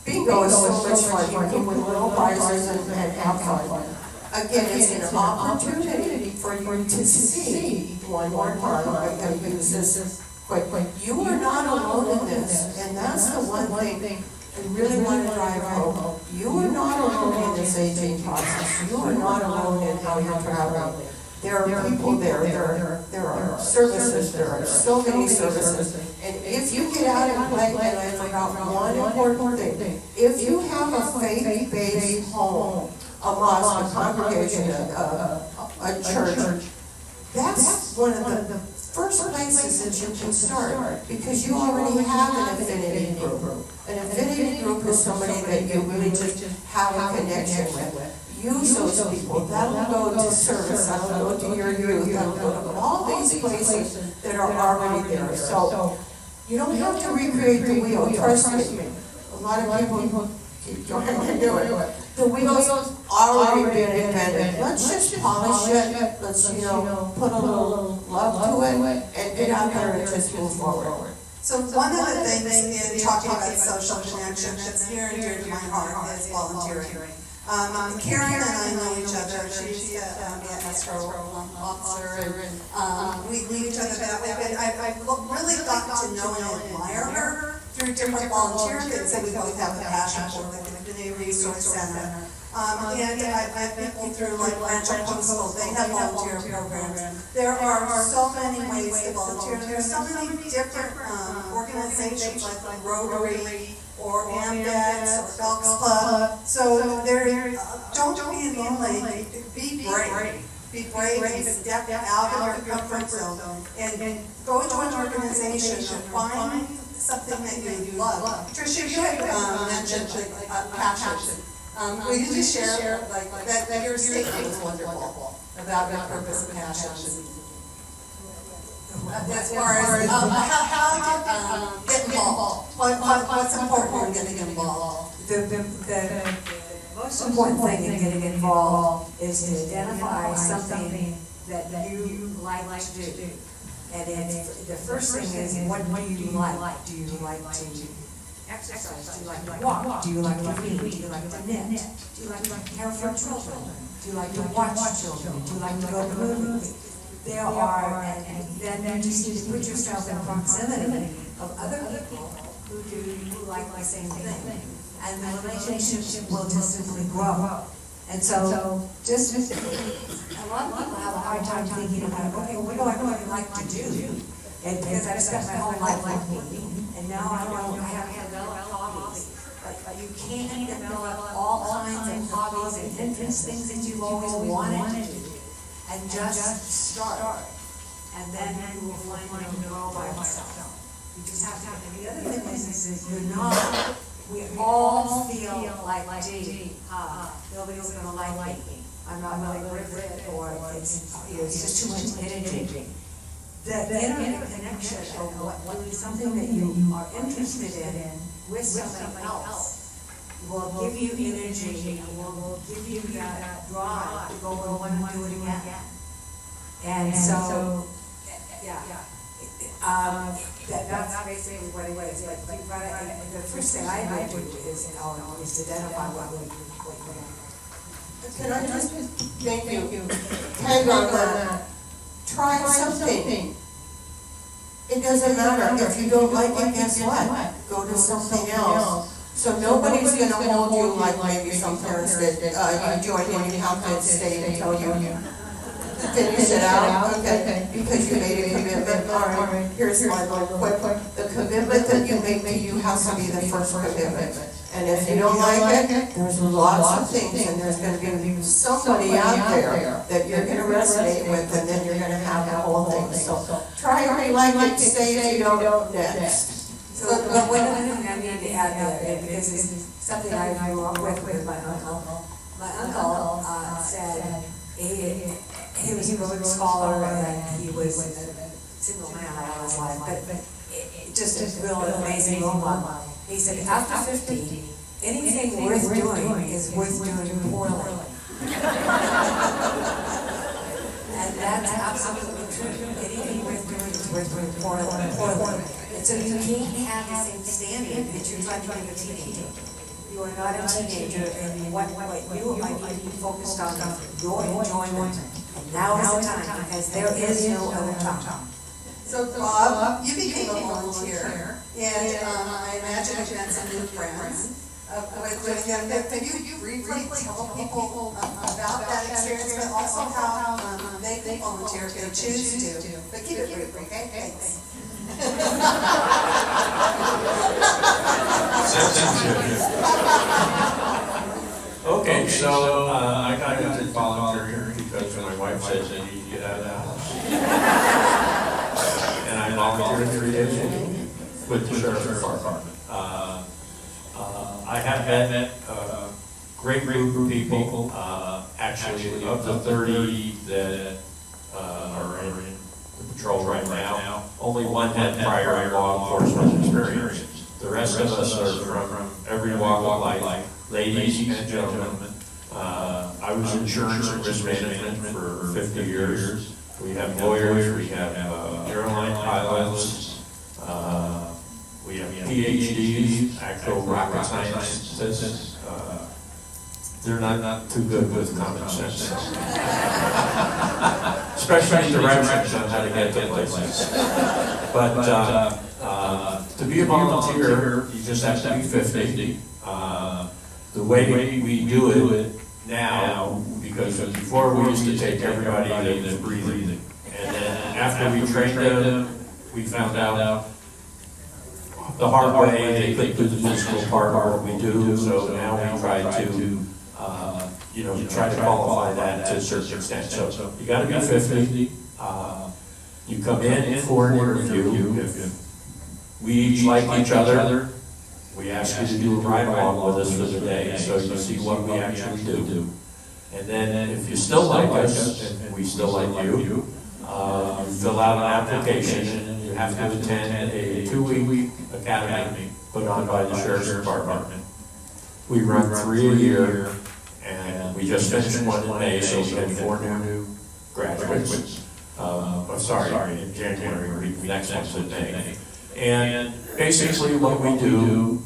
bingo is so much fun. You can win little prizes and have fun. Again, it's an opportunity for you to see one more part. I'm going to use this quick. You are not alone in this, and that's the one thing I really want to drive home. You are not alone in this aging process. You are not alone in how you're traveling. There are people there are services, there are so many services. And if you get out and play, and I forgot one important thing, if you have a faith-based home, a mosque, a congregation, a church, that's one of the first places that you can start, because you already have an affinity group. An affinity group is somebody that you really just have a connection with. Use those people. That'll go to service, that'll go to your youth, that'll go to all these places that are already there. So you don't have to recreate the wheel, trust me. A lot of people keep going and doing it. The wheel's already been invented. Let's just polish it, let's, put a little love to it, and get out there and just move forward. So one of the things in talking about social connection that's near and dear to my heart is volunteering. Karen and I know each other. She's an escrow officer, and we knew each other that way. But I've really gotten to know and admire her through different volunteer things that we both have a passion for, like the Community Resource Center. And I've met people through like Rancho Coastal. They have volunteer programs. There are so many ways to volunteer. There's so many different organizations like Rotary, or AMDEX, or Elks Club. So don't be lonely, be brave. Be brave and step out of your comfort zone. And go to an organization and find something that you love. Tricia, you had mentioned passion. Will you just share that your statement was wonderful about your purpose and passion? As far as how to get involved, what's important in getting involved? The most important thing in getting involved is to identify something that you like to do. And the first thing is, what do you like? Do you like to exercise? Do you like to walk? Do you like to read? Do you like to knit? Do you like to care for children? Do you like to watch children? Do you like to go to movies? There are, and then you just need to put yourself in proximity of other people who like the same thing. And the relationship will just simply grow. And so, just a lot of people have a hard time thinking about, okay, what do I really like to do? And because I've spent my whole life like me, and now I have developed hobbies. But you can't develop all kinds of hobbies and interests, things that you've always wanted to do. And just start. And then you will find it will grow by itself. You just have to, and the other thing is you're not, we all feel like, gee, nobody's gonna like me. I'm not really worth it, or it's just too much energy. The inner connection of doing something that you are interested in with somebody else will give you energy, and will give you that drive to go and want to do it again. And so, that's basically what it is. But you've got to, the first thing I would do is identify what you want. Can I just, thank you, tag on that, try something. It doesn't matter, if you don't like it, guess what? Go to something else. So nobody's gonna hold you like maybe some parents that, you join and you have to stay until you finish it out, okay? Because you made a commitment, all right, here's my little quick, the commitment that you make to you has to be the first commitment. And if you don't like it, there's lots of things, and there's gonna be somebody out there that you're gonna resonate with, and then you're gonna have the whole thing. So try if you like it, stay if you don't, next. So, but one other thing I need to add there, because it's something I grew up with my uncle. My uncle said he was a good scholar, and he was a single man all his life, but just a real amazing role model. He said, after 50, anything worth doing is worth doing poorly. And that's absolutely true. Anything worth doing is worth doing poorly. And so you can't have the same standard that you're trying to give a teenager. You are not a teenager, and what you need to be focused on is your enjoyment. And now is the time, because there is no other time. So Bob, you became a volunteer, and I imagine you've had some new friends. Can you briefly tell people about that experience, but also how they can volunteer if they choose to? But keep it brief, okay? Thanks. Okay, so I got into volunteering because my wife says I need to get out of the house. And I volunteered 3 days a week with the sheriff's department. I have met a great group of people. Actually, of the 30 that are in the patrol right now, only one had prior law enforcement experience. The rest of us are from every walk of life, ladies and gentlemen. I was in insurance and risk management for 50 years. We have lawyers, we have airline pilots, we have PhDs, actual rocket scientists. They're not too good with common sense. Especially directions on how to get to places. But to be a volunteer, you just have to be 50. The way we do it now, because before we used to take everybody that was breathing. And then after we trained them, we found out the hard way, they think do the physical part of what we do. So now we try to try to qualify that to a certain extent. So you gotta be 50. You come in for an interview. If we each like each other, we ask you to do a ride along with us for the day, so you see what we actually do. And then if you still like us, and we still like you, fill out an application, and you have to attend a 2-week academy put on by the Sheriff's Department. We run 3 a year, and we just finished one in May, so we had 4 new graduates. In January, next one's in May. And basically what we do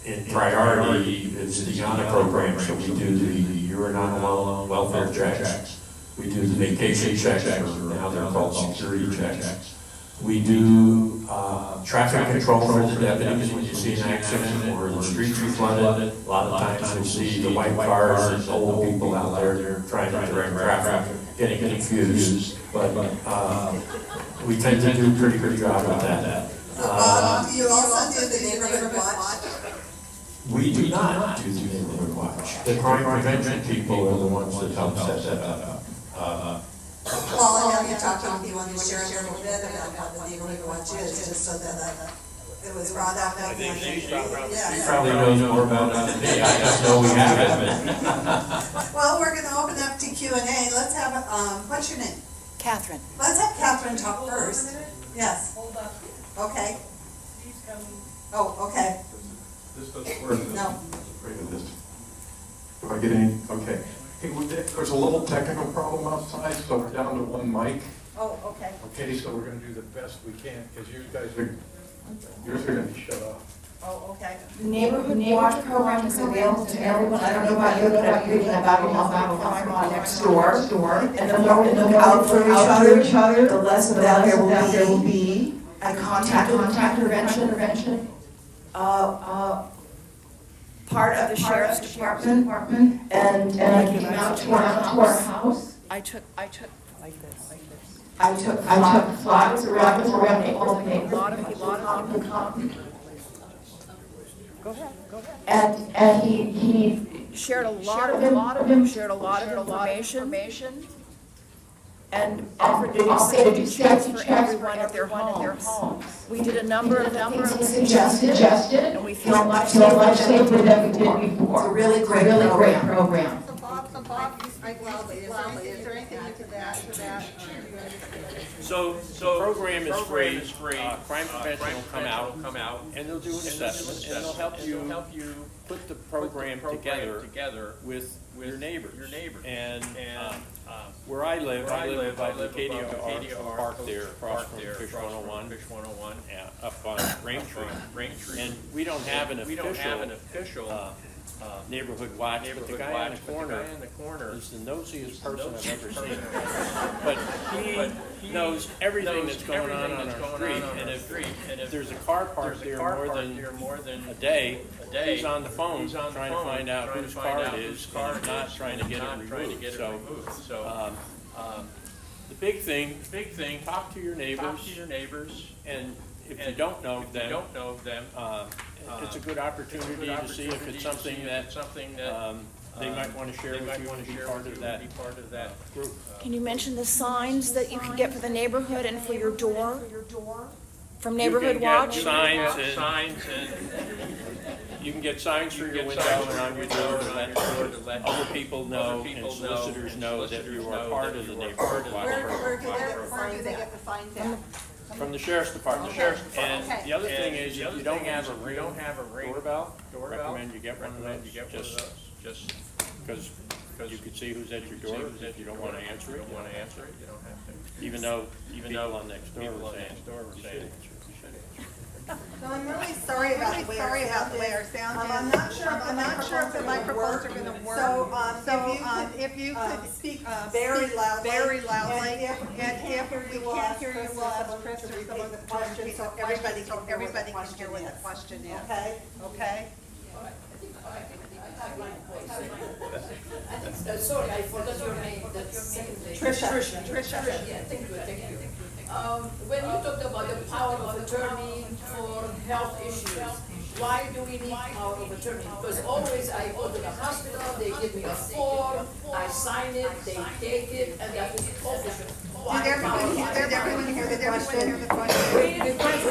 in priority is the honor program. So we do the you're not alone welfare checks. We do the vacation checks, or now they're called security checks. We do traffic control for the deputies when you see an accident or the streets are flooded. A lot of times you see the white cars and the old people out there trying to direct traffic, getting confused. But we tend to do a pretty good job with that. You also do the neighborhood watch? We do not do the neighborhood watch. The crime prevention people are the ones that help set that up. Well, I know you're talking to people on the sheriff a little bit about how the neighborhood watch is, just so that It was brought up. I think she Yeah. probably knows more about it than me, I just know we haven't. Well, we're gonna open up to Q&A. Let's have, what's your name? Catherine. Let's have Catherine talk first. Yes. Hold up. Okay. He's coming. Oh, okay. This doesn't work. No. Afraid of this. Do I get any, okay. Hey, there's a little technical problem outside, so we're down to one mic. Oh, okay. Okay, so we're gonna do the best we can, because you guys are, yours are gonna be shut off. Oh, okay. The Neighborhood Watch program is available to everyone. I don't know about you, but I'm reading about it all the time next door. And the more we look out for each other, the less of that there will be. I contacted prevention. Part of the sheriff's department, and I came out to our house. I took I took flags around Naples, a lot of people come. and he Shared a lot of information and offered doing safety checks for everyone at their homes. We did a number of things suggested, and we feel much safer safer than we did before. It's a really great program. So Bob, you speak loudly. Is there anything you could add to that? So the program is free. Crime prevention will come out, and they'll do an assessment, and they'll help you put the program together with your neighbors. And where I live by the Acadia Park there, across from Fish 101, up on Raintree. And we don't have an official neighborhood watch, but the guy in the corner is the nosiest person I've ever seen. But he knows everything that's going on our street, and if there's a car parked there more than a day, he's on the phone trying to find out whose car it is, and he's not trying to get it removed. So, the big thing, talk to your neighbors, and if you don't know them, it's a good opportunity to see if it's something that they might want to share with you and be part of that group. Can you mention the signs that you can get for the neighborhood and for your door? From Neighborhood Watch? You can get signs and you can get signs for your window and on your door to let other people know and solicitors know that you are part of the Neighborhood Watch program. Where do they get the signs at? From the sheriff's department. And the other thing is, if you don't have a ring doorbell, recommend you get one of those, just because you can see who's at your door. If you don't want to answer it, you don't have to. Even though people on next door were saying you should answer. So I'm really sorry about the way our sound is. I'm not sure if the microphones are gonna work. So, if you could speak very loudly. And if we can't hear you, we'll ask Chris to repeat the question so everybody can hear what the question is. Okay? Sorry, I forgot your name, that's second name. Tricia. Yeah, thank you. When you talked about the power of attorney for health issues, why do we need power of attorney? Because always I go to the hospital, they give me a form, I sign it, they take it, and that is official. Did everyone hear the question?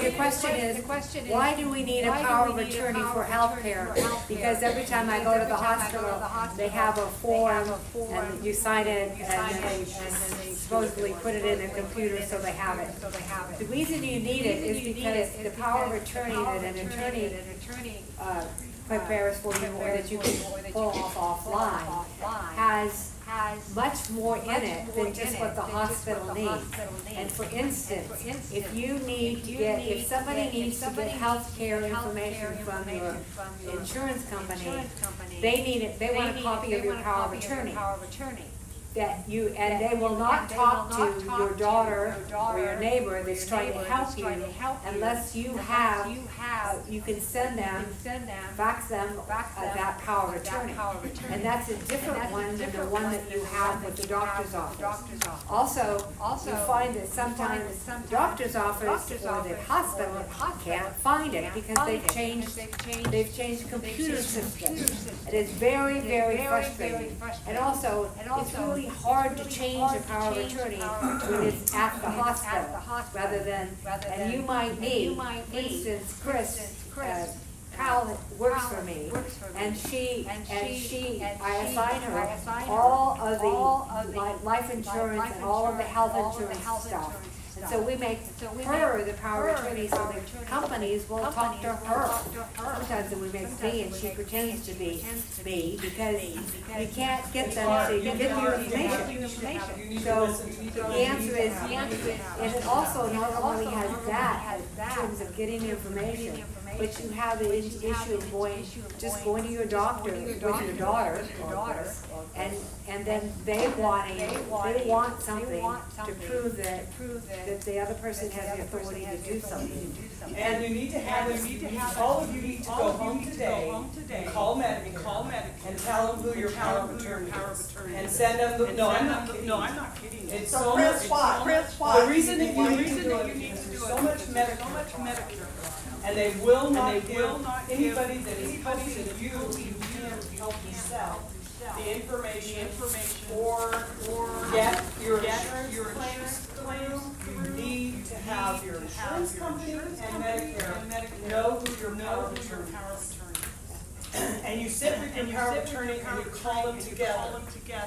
The question is, why do we need a power of attorney for healthcare? Because every time I go to the hospital, they have a form, and you sign it, and then they supposedly put it in a computer so they have it. The reason you need it is because the power of attorney that an attorney prepares for you, or that you can pull off offline, has much more in it than just what the hospital needs. And for instance, if somebody needs to get health care information from your insurance company, they want a copy of your power of attorney. And they will not talk to your daughter or your neighbor that's trying to help you unless you can send them, fax them that power of attorney. And that's a different one than the one that you have with the doctor's office. Also, you find that sometimes the doctor's office or the hospital can't find it because they've changed computer systems. It is very, very frustrating. And also, it's really really hard to change a power of attorney when it's at the hospital, rather than, and you might need, for instance, Cal works for me, and I assign her all of the life insurance and all of the health insurance stuff. And so we make her the power of attorney, so the companies will talk to her. Sometimes we make me, and she pretends to be me, because you can't get them to give you information. So the answer is, and it also not only has that, in terms of getting information, but you have the issue of going to your doctor with your daughter, and then they want something to prove that the other person has the authority to do something. And you need to have, all of you need to go home today and call Medic and tell them who your power of attorney is. And send them, no, I'm not kidding. It's so much, the reason that you need to do it is there's so much Medicare. And they will not give anybody that is close to you can't help yourself the information or get your insurance claim. You need to have your insurance company and Medicare know who your power of attorney is. And you sit with your power of attorney and you call them together.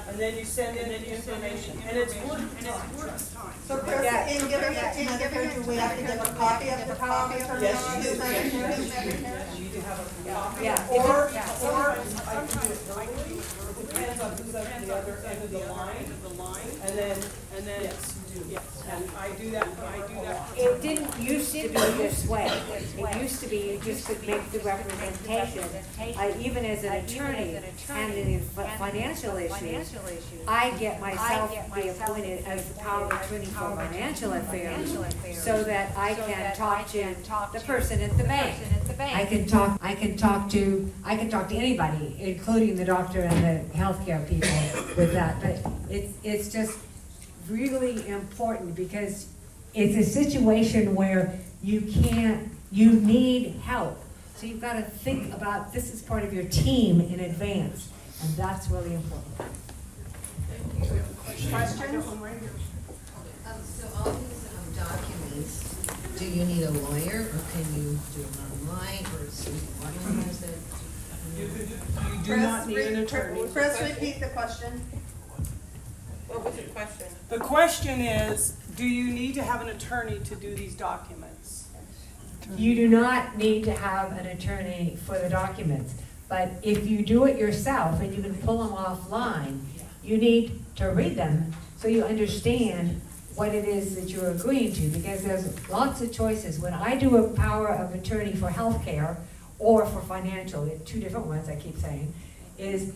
And then you send in the information. And it's worth time. So Chris, in giving it to Medicare, do we have to give a copy of the power of attorney? Yes, you do. Yes, You need to have a copy. Yeah. Or I can do it verbally. It depends on who's at the other end of the line. And then yes, you do. Yes. And I do that. It didn't used to be this way. It used to be you just could make the representation. Even as an attorney handling financial issues, I get myself be appointed as the power of attorney for financial affairs, so that I can talk to the person at the bank. I can talk to anybody, including the doctor and the healthcare people with that. But it's just really important, because it's a situation where you need help. So you've got to think about this as part of your team in advance, and that's really important. Questions? So all these documents, do you need a lawyer, or can you do them online, or is anyone has it? You do not need an attorney. Chris, repeat the question. What was your question? The question is, do you need to have an attorney to do these documents? You do not need to have an attorney for the documents, but if you do it yourself and you can pull them offline, you need to read them so you understand what it is that you're agreeing to, because there's lots of choices. When I do a power of attorney for healthcare or for financial, two different ones I keep saying, is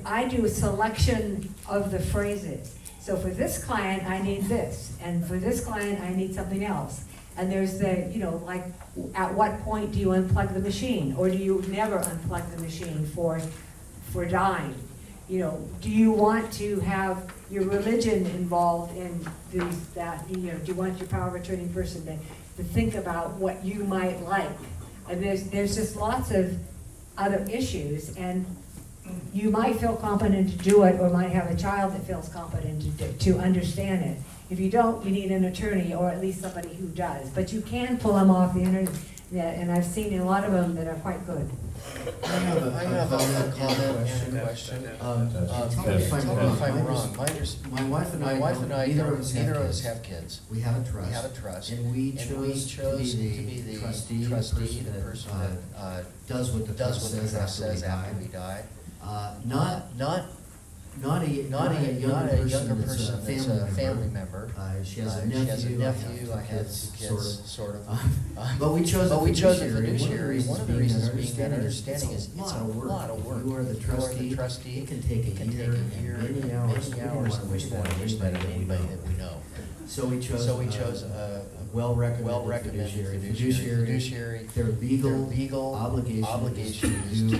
I do a selection of the phrases. So for this client, I need this, and for this client, I need something else. And there's the, like, at what point do you unplug the machine, or do you never unplug the machine for dying? Do you want to have your religion involved in that? Do you want your power of attorney person to think about what you might like? And there's just lots of other issues, and you might feel competent to do it, or might have a child that feels competent to understand it. If you don't, you need an attorney, or at least somebody who does. But you can pull them off the internet, and I've seen a lot of them that are quite good. I have a comment and a question. Tell me if I'm wrong. My wife and I, neither of us have kids. We have a trust. And we chose to be the trustee, the person that does what the trust says after we die. Not a younger person that's a family member. She has a nephew, I have kids, sort of. But we chose a fiduciary. One of the reasons being that understanding is it's a lot of work. You are the trustee. It can take a year, many hours, and we wish that anybody that we know. So we chose a well-recommended fiduciary, their legal obligation is to do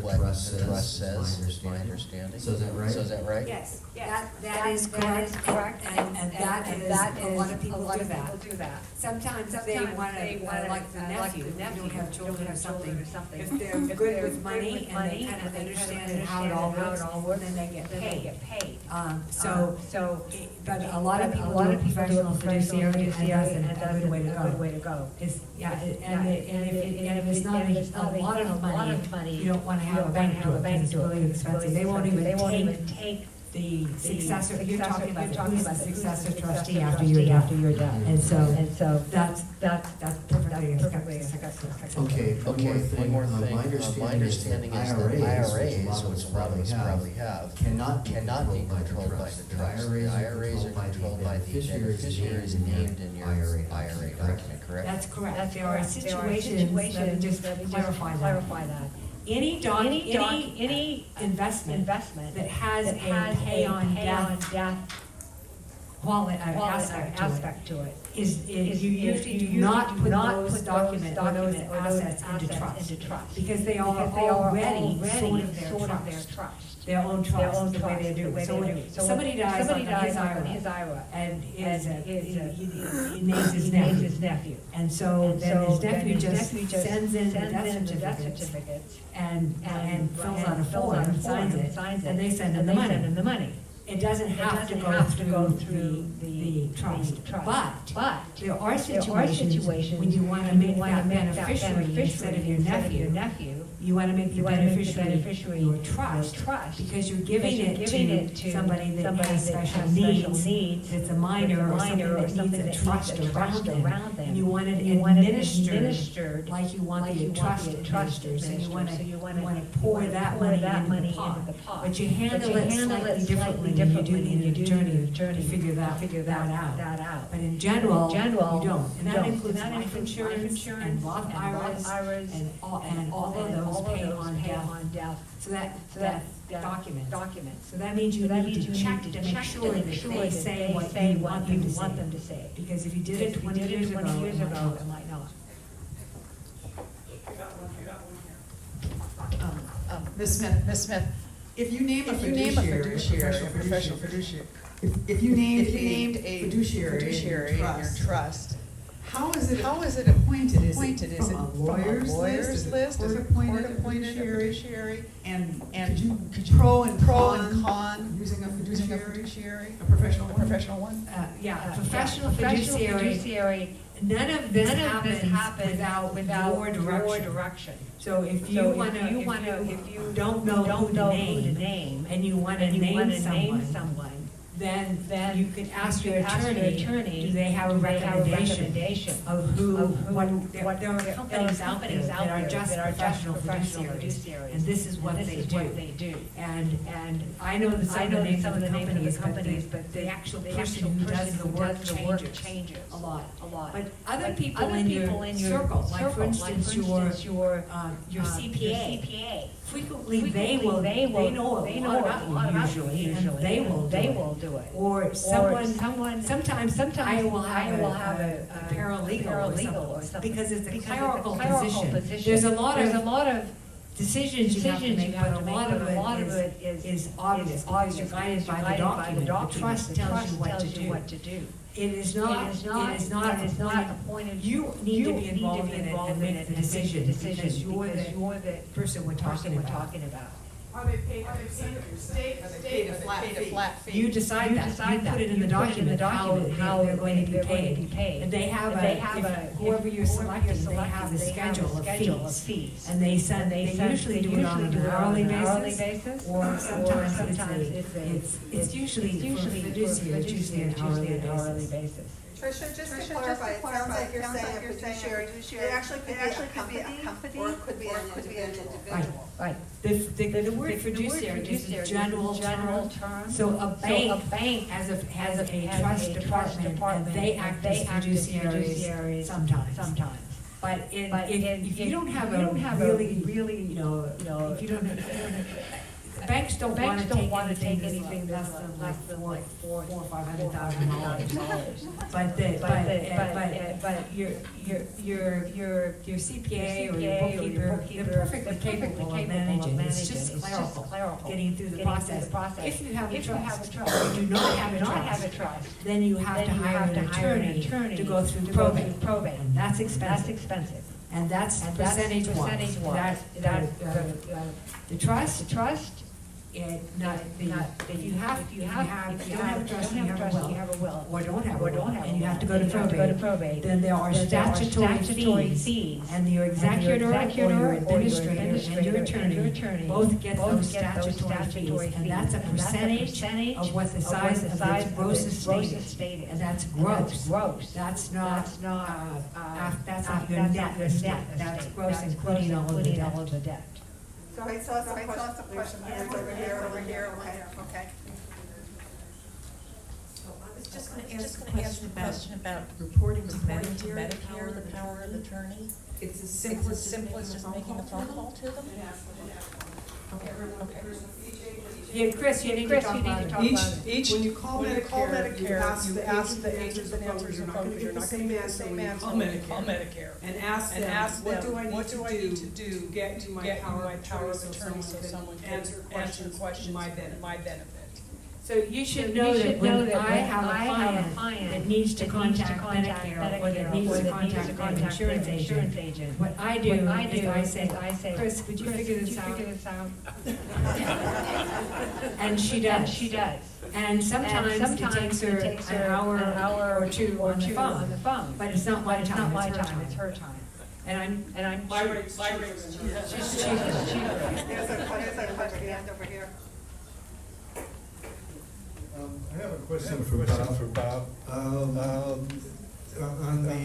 what the trust says, my understanding. So is that right? Yes, that is correct, and that is, a lot of people do that. Sometimes they wanna, like the nephew, if you don't have children or something, if they're good with money and they kind of understand how it all works, then they get paid. But a lot of people do a professional fiduciary, and that's a good way to go. It's, and if it's not a lot of money, you don't wanna have a bank do it, because it's really expensive. They won't even take the successor, you're talking about who's the successor trustee after you're done. And so that's perfectly acceptable. Okay, one more thing. My understanding is that IRAs, which a lot of us probably have, cannot be controlled by the trust. The IRAs are controlled by the beneficiaries named in your IRA document, correct? That's correct. There are situations, let me just clarify that. Any investment that has a pay on death aspect to it is you usually do not put those documents or those assets into trust, because they are already sort of their trust, their own trust, the way they do. So when somebody dies on his IRA and he names his nephew, and so then his nephew just sends in the death certificates and fills out a form and signs it, and they send him the money. It doesn't have to go through the trust, but there are situations when you want to make that beneficiary instead of your nephew. You want to make the beneficiary your trust, because you're giving it to somebody that has special needs. It's a minor or something that needs a trust around them, and you want it administered like you want the trust administered. So you want to pour that money into the pot, but you handle it slightly differently than you do in your journey to figure that out. But in general, you don't, and that includes life insurance and Roth IRAs and all of those pay on death. So that document. So that means you need to check to make sure that they say what you want them to say. Because if you did it 20 years ago, it might not. Ms. Smith, if you name a fiduciary, a professional fiduciary, if you named a fiduciary in your trust, how is it appointed? Is it from a lawyer's list? Is it court-appointed fiduciary? And could you pro and con using a fiduciary, a professional one? A professional fiduciary. None of this happens without your direction. So if you don't know who to name, and you want to name someone, then you could ask your attorney, do they have a recommendation of there are companies out there that are just professional fiduciaries, and this is what they do. And I know that some of the names of the companies, but the actual person who does the work changes a lot. But other people in your circle, like for instance your CPA, frequently they know a lot about you usually, and they will do it. Or someone, sometimes I will have a paralegal or something, because it's a clerical position. There's a lot of decisions you have to make, but a lot of it is obvious, because you're guided by the document. The trust tells you what to do. It is not appointed. You need to be involved in it and make the decision, because you're the person we're talking about. Are they paid a flat fee? You decide that. You put it in the document how they're going to be paid. And they have whoever you're selecting, they have the schedule of fees. And they usually do it on an hourly basis, or sometimes it's usually for fiduciary, it's usually an hourly basis. Tricia, just to clarify, it sounds like you're saying a fiduciary, it actually could be a company, or it could be an individual. Right. The word fiduciary is a general term. So a bank has a trust department, and they act as fiduciaries sometimes. But if you don't have a really, if you don't banks don't wanna take anything less than like $400,000 or $500,000. But your CPA or your bookkeeper, they're perfectly capable of managing. It's just clerical, getting through the process. If you have a trust, or do not have a trust, then you have to hire an attorney to go through probate. And that's expensive. And that's percentage wise. The trust, if you don't have a trust, and you have a will, or don't have a will, and you have to go to probate, then there are statutory fees. And your executor, or your administrator, and your attorney both get those statutory fees. And that's a percentage of what the size of the gross estate is. And that's gross. That's not your net estate. That's gross, including all of the debt. So I saw some questions over here, okay. I was just gonna ask a question about reporting to Medicare, the power of attorney. It's as simple as just making a phone call to them? Okay. Yeah, Chris, you need to talk about it. When you call Medicare, you ask the agents and answers your phone, you're not gonna get the same answer when you call Medicare. And ask them, what do I need to do to get to my power of attorney so someone can answer questions to my benefit? So you should know that when I have a client that needs to contact Medicare or that needs to contact an insurance agent, what I do is I say, Chris, could you figure this out? And she does. And sometimes it takes her an hour or two on the phone, but it's not my time, it's her time. And I'm My rate's she's cheaper. There's a question over here. I have a question for Bob. On the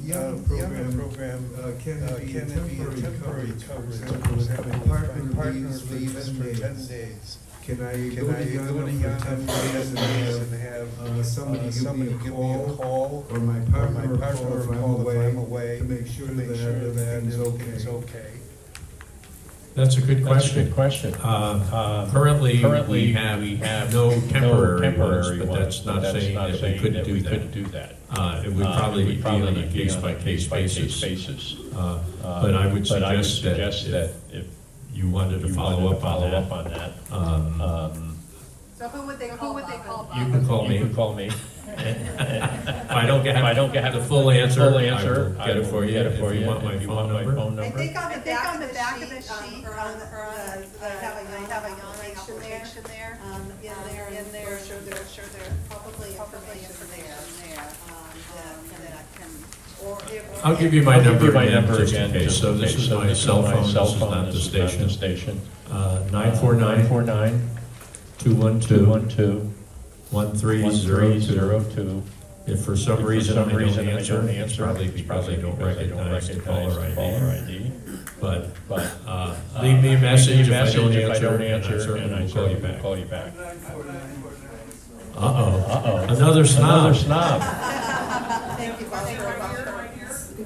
younger program, can it be a temporary coverage? For example, if my partner leaves for 10 days, can I go to Yana for 10 days and have somebody give me a call, or my partner call if I'm away, to make sure that everything's okay? That's a good question. Currently, we have no temporary ones, but that's not saying that we couldn't do that. It would probably be on a case-by-case basis. But I would suggest that if you wanted to follow up on that, So who would they call? you can call me. If I don't get the full answer, I will get it for you. If you want my phone number. I think on the back of the sheet, I have a notation there, in there, sure there probably information there, that can, or if. I'll give you my number again, just in case. So this is my cell phone, this is not the station. 949-212. 1302. If for some reason I don't answer, it's probably because I don't recognize the caller ID. But leave me a message if I don't answer, and I certainly will call you back. Another snob. Thank you, Bob.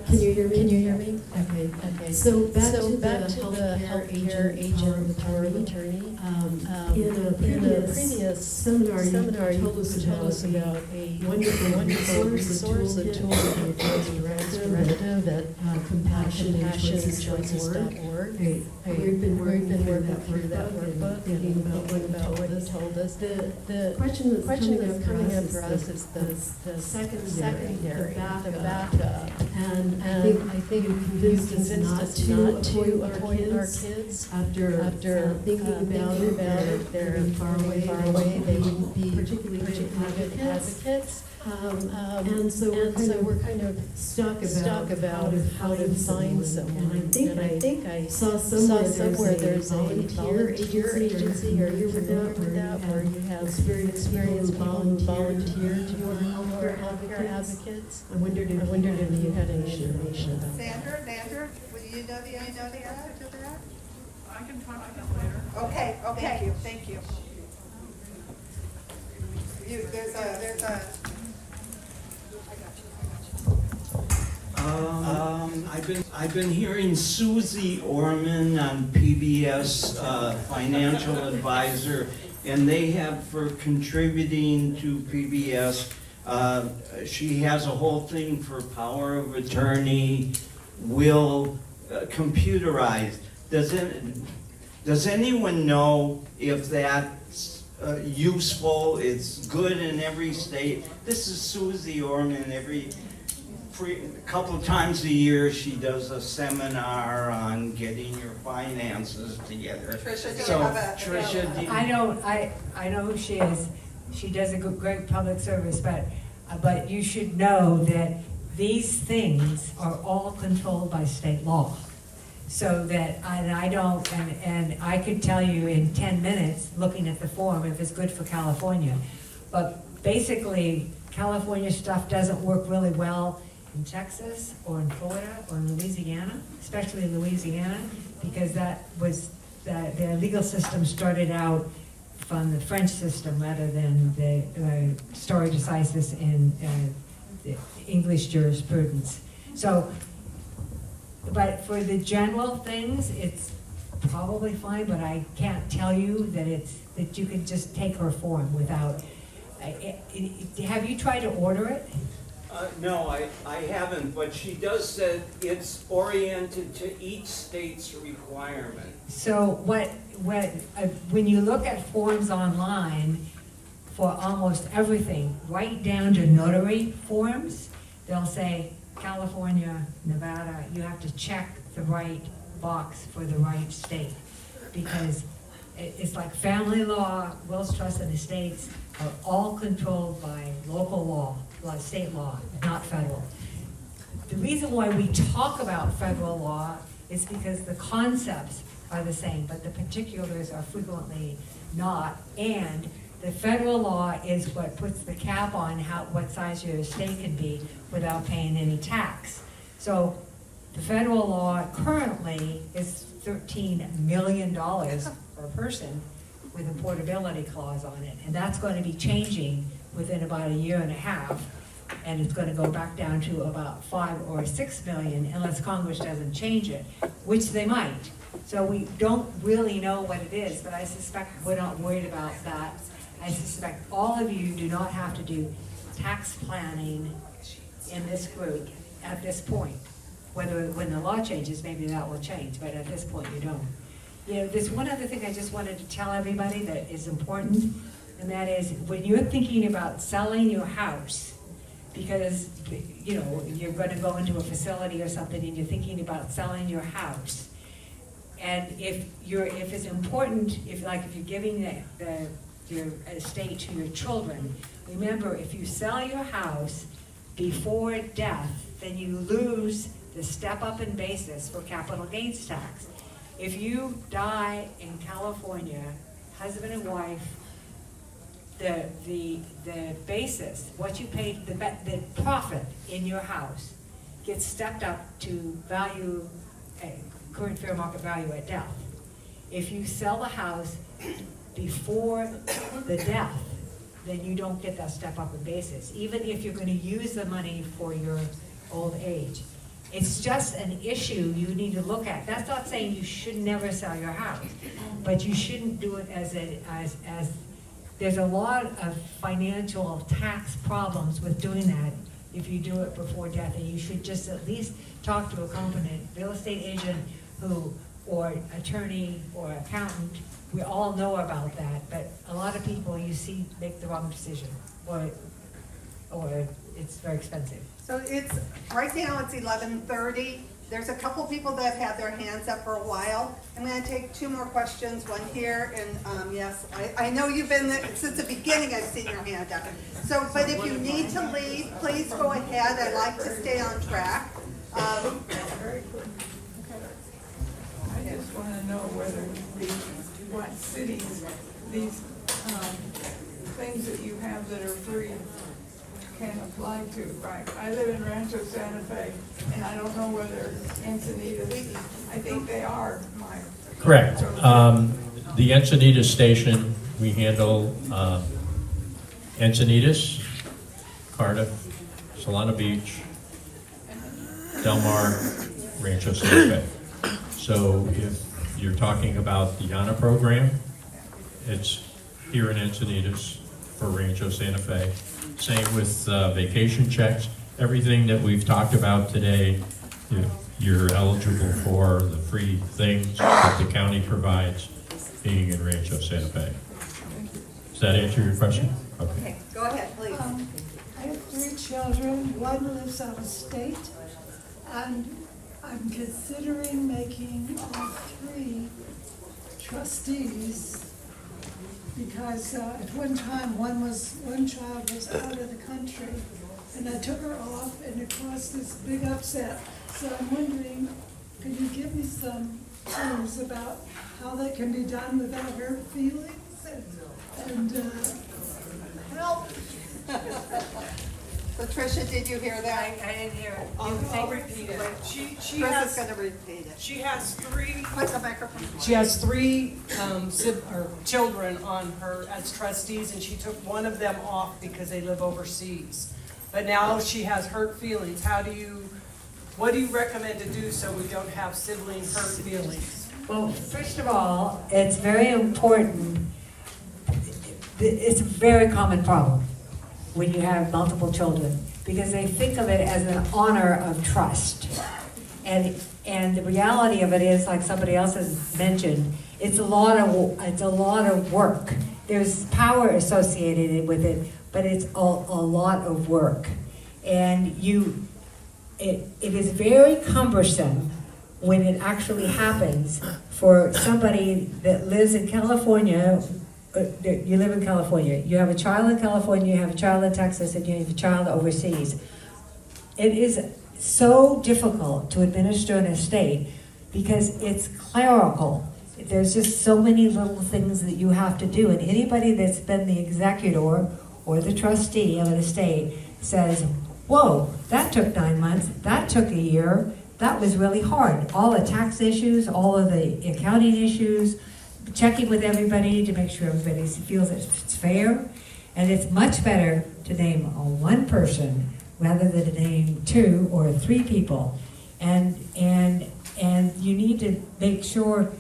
Can you hear me? Okay. So back to the healthcare agent power of attorney. In a previous seminar, you told us about a wonderful resource, a tool that directive at compassionandchoices.org. We've been working through that workbook, thinking about what you told us. The question that's coming up for us is the secondary, the backup. And I think you convinced us not to appoint our kids after thinking about it. They're far away. They wouldn't be particularly good advocates. And so we're kind of stuck about how to find someone. And I think I saw somewhere there's a volunteer agency, or you're familiar with that, where you have very experienced volunteers who are healthcare advocates. I wondered if you had any information about that. Sandra, would you know the answer to that? I can talk to them later. Okay, thank you. There's a. I I've been hearing Susie Orman on PBS, financial advisor, and they have, for contributing to PBS, she has a whole thing for power of attorney, will, computerized. Does anyone know if that's useful? It's good in every state. This is Susie Orman. A couple of times a year, she does a seminar on getting your finances together. Tricia, do you So, have a- Tricia, do you- I know who she is. She does a great public service, but you should know that these things are all controlled by state law. So that, and I could tell you in 10 minutes, looking at the form, if it's good for California. But basically, California stuff doesn't work really well in Texas or in Florida or in Louisiana, especially in Louisiana, because that was, their legal system started out from the French system rather than the stare decisis in the English jurisprudence. So, but for the general things, it's probably fine, but I can't tell you that you can just take her form without, have you tried to order it? No, I haven't, but she does say it's oriented to each state's requirement. So when you look at forms online for almost everything, right down to notary forms, they'll say California, Nevada, you have to check the right box for the right state. Because it's like family law, wills, trusts, and estates are all controlled by local law, like state law, not federal. The reason why we talk about federal law is because the concepts are the same, but the particulars are frequently not. And the federal law is what puts the cap on what size your estate can be without paying any tax. So the federal law currently is $13 million per person with a portability clause on it. And that's going to be changing within about a year and a half. And it's going to go back down to about 5 or 6 million unless Congress doesn't change it, which they might. So we don't really know what it is, but I suspect we're not worried about that. I suspect all of you do not have to do tax planning in this group at this point. Whether when the law changes, maybe that will change, but at this point you don't. You know, there's one other thing I just wanted to tell everybody that is important, and that is when you're thinking about selling your house, because you know you're going to go into a facility or something and you're thinking about selling your house, and if it's important, if you're giving your estate to your children, remember if you sell your house before death, then you lose the step up in basis for capital gains tax. If you die in California, husband and wife, the basis, what you paid, the profit in your house gets stepped up to value, current fair market value at death. If you sell the house before the death, then you don't get that step up in basis, even if you're going to use the money for your old age. It's just an issue you need to look at. That's not saying you should never sell your house, but you shouldn't do it as there's a lot of financial tax problems with doing that if you do it before death, and you should just at least talk to a competent real estate agent or attorney or accountant. We all know about that, but a lot of people you see make the wrong decision, or it's very expensive. So right now it's 11:30. There's a couple people that have had their hands up for a while. I'm gonna take 2 more questions, one here, and yes, I know you've been there since the beginning. I've seen your hand up. So, but if you need to leave, please go ahead. I'd like to stay on track. I just want to know whether what cities these things that you have that are free can apply to. Right. I live in Rancho Santa Fe, and I don't know whether Encinitas, I think they are my. Correct. The Encinitas station, we handle Encinitas, Cardiff, Solana Beach, Del Mar, Rancho Santa Fe. So if you're talking about the HANA program, it's here in Encinitas for Rancho Santa Fe. Same with vacation checks. Everything that we've talked about today, you're eligible for the free things that the county provides being in Rancho Santa Fe. Does that answer your question? Okay. Go ahead, please. I have 3 children. One lives out of state, and I'm considering making all 3 trustees because at one time one child was out of the country, and I took her off, and it caused this big upset. So I'm wondering, could you give me some clues about how that can be done without hurt feelings and help? Patricia, did you hear that? I didn't hear it. I'll repeat it. She Chris has, is gonna repeat it. she has 3, Put the microphone. she has 3 children on her as trustees, and she took one of them off because they live overseas. But now she has hurt feelings. What do you recommend to do so we don't have sibling hurt feelings? Well, first of all, it's very important. It's a very common problem when you have multiple children, because they think of it as an honor of trust. And the reality of it is, like somebody else has mentioned, it's a lot of work. There's power associated with it, but it's a lot of work. And it is very cumbersome when it actually happens for somebody that lives in California. You live in California, you have a child in California, you have a child in Texas, and you have a child overseas. It is so difficult to administer an estate because it's clerical. There's just so many little things that you have to do, and anybody that's been the executor or the trustee of an estate says, whoa, that took 9 months, that took a year, that was really hard. All the tax issues, all of the accounting issues, checking with everybody to make sure everybody feels it's fair. And it's much better to name one person rather than to name 2 or 3 people. And you need to make sure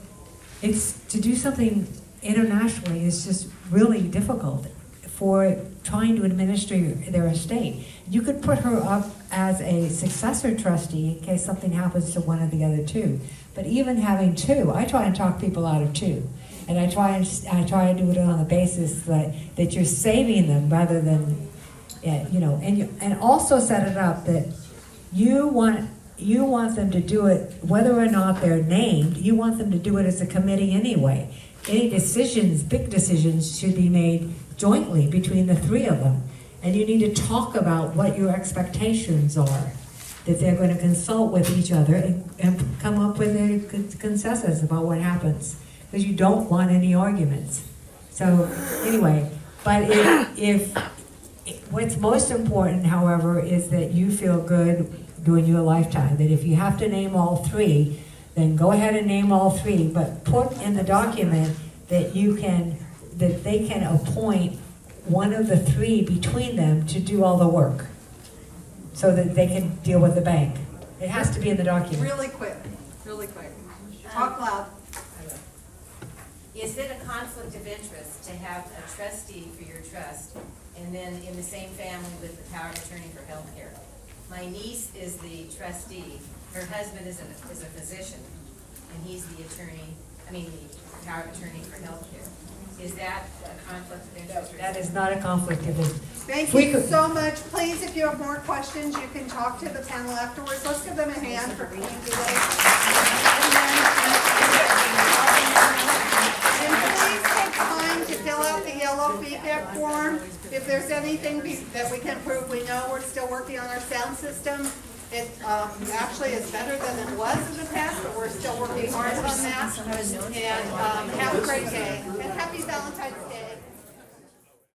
to do something internationally is just really difficult for trying to administer their estate. You could put her up as a successor trustee in case something happens to one of the other 2. But even having 2, I try and talk people out of 2. And I try and do it on the basis that you're saving them rather than, and also set it up that you want them to do it, whether or not they're named, you want them to do it as a committee anyway. Any decisions, big decisions, should be made jointly between the 3 of them. And you need to talk about what your expectations are, that they're going to consult with each other and come up with a consensus about what happens. Because you don't want any arguments. So anyway, but if what's most important, however, is that you feel good during your lifetime, that if you have to name all 3, then go ahead and name all 3, but put in the document that they can appoint one of the 3 between them to do all the work, so that they can deal with the bank. It has to be in the document. Really quick. Talk loud. Is it a conflict of interest to have a trustee for your trust and then in the same family with the power of attorney for healthcare? My niece is the trustee. Her husband is a physician, and he's the power of attorney for healthcare. Is that a conflict of interest? That is not a conflict of interest. Thank you so much. Please, if you have more questions, you can talk to the panel afterwards. Let's give them a hand for being today. And please take time to fill out the yellow feedback form. If there's anything that we can prove, we know we're still working on our sound system. It actually is better than it was in the past, but we're still working hard on that. And have a great day. And happy Valentine's Day.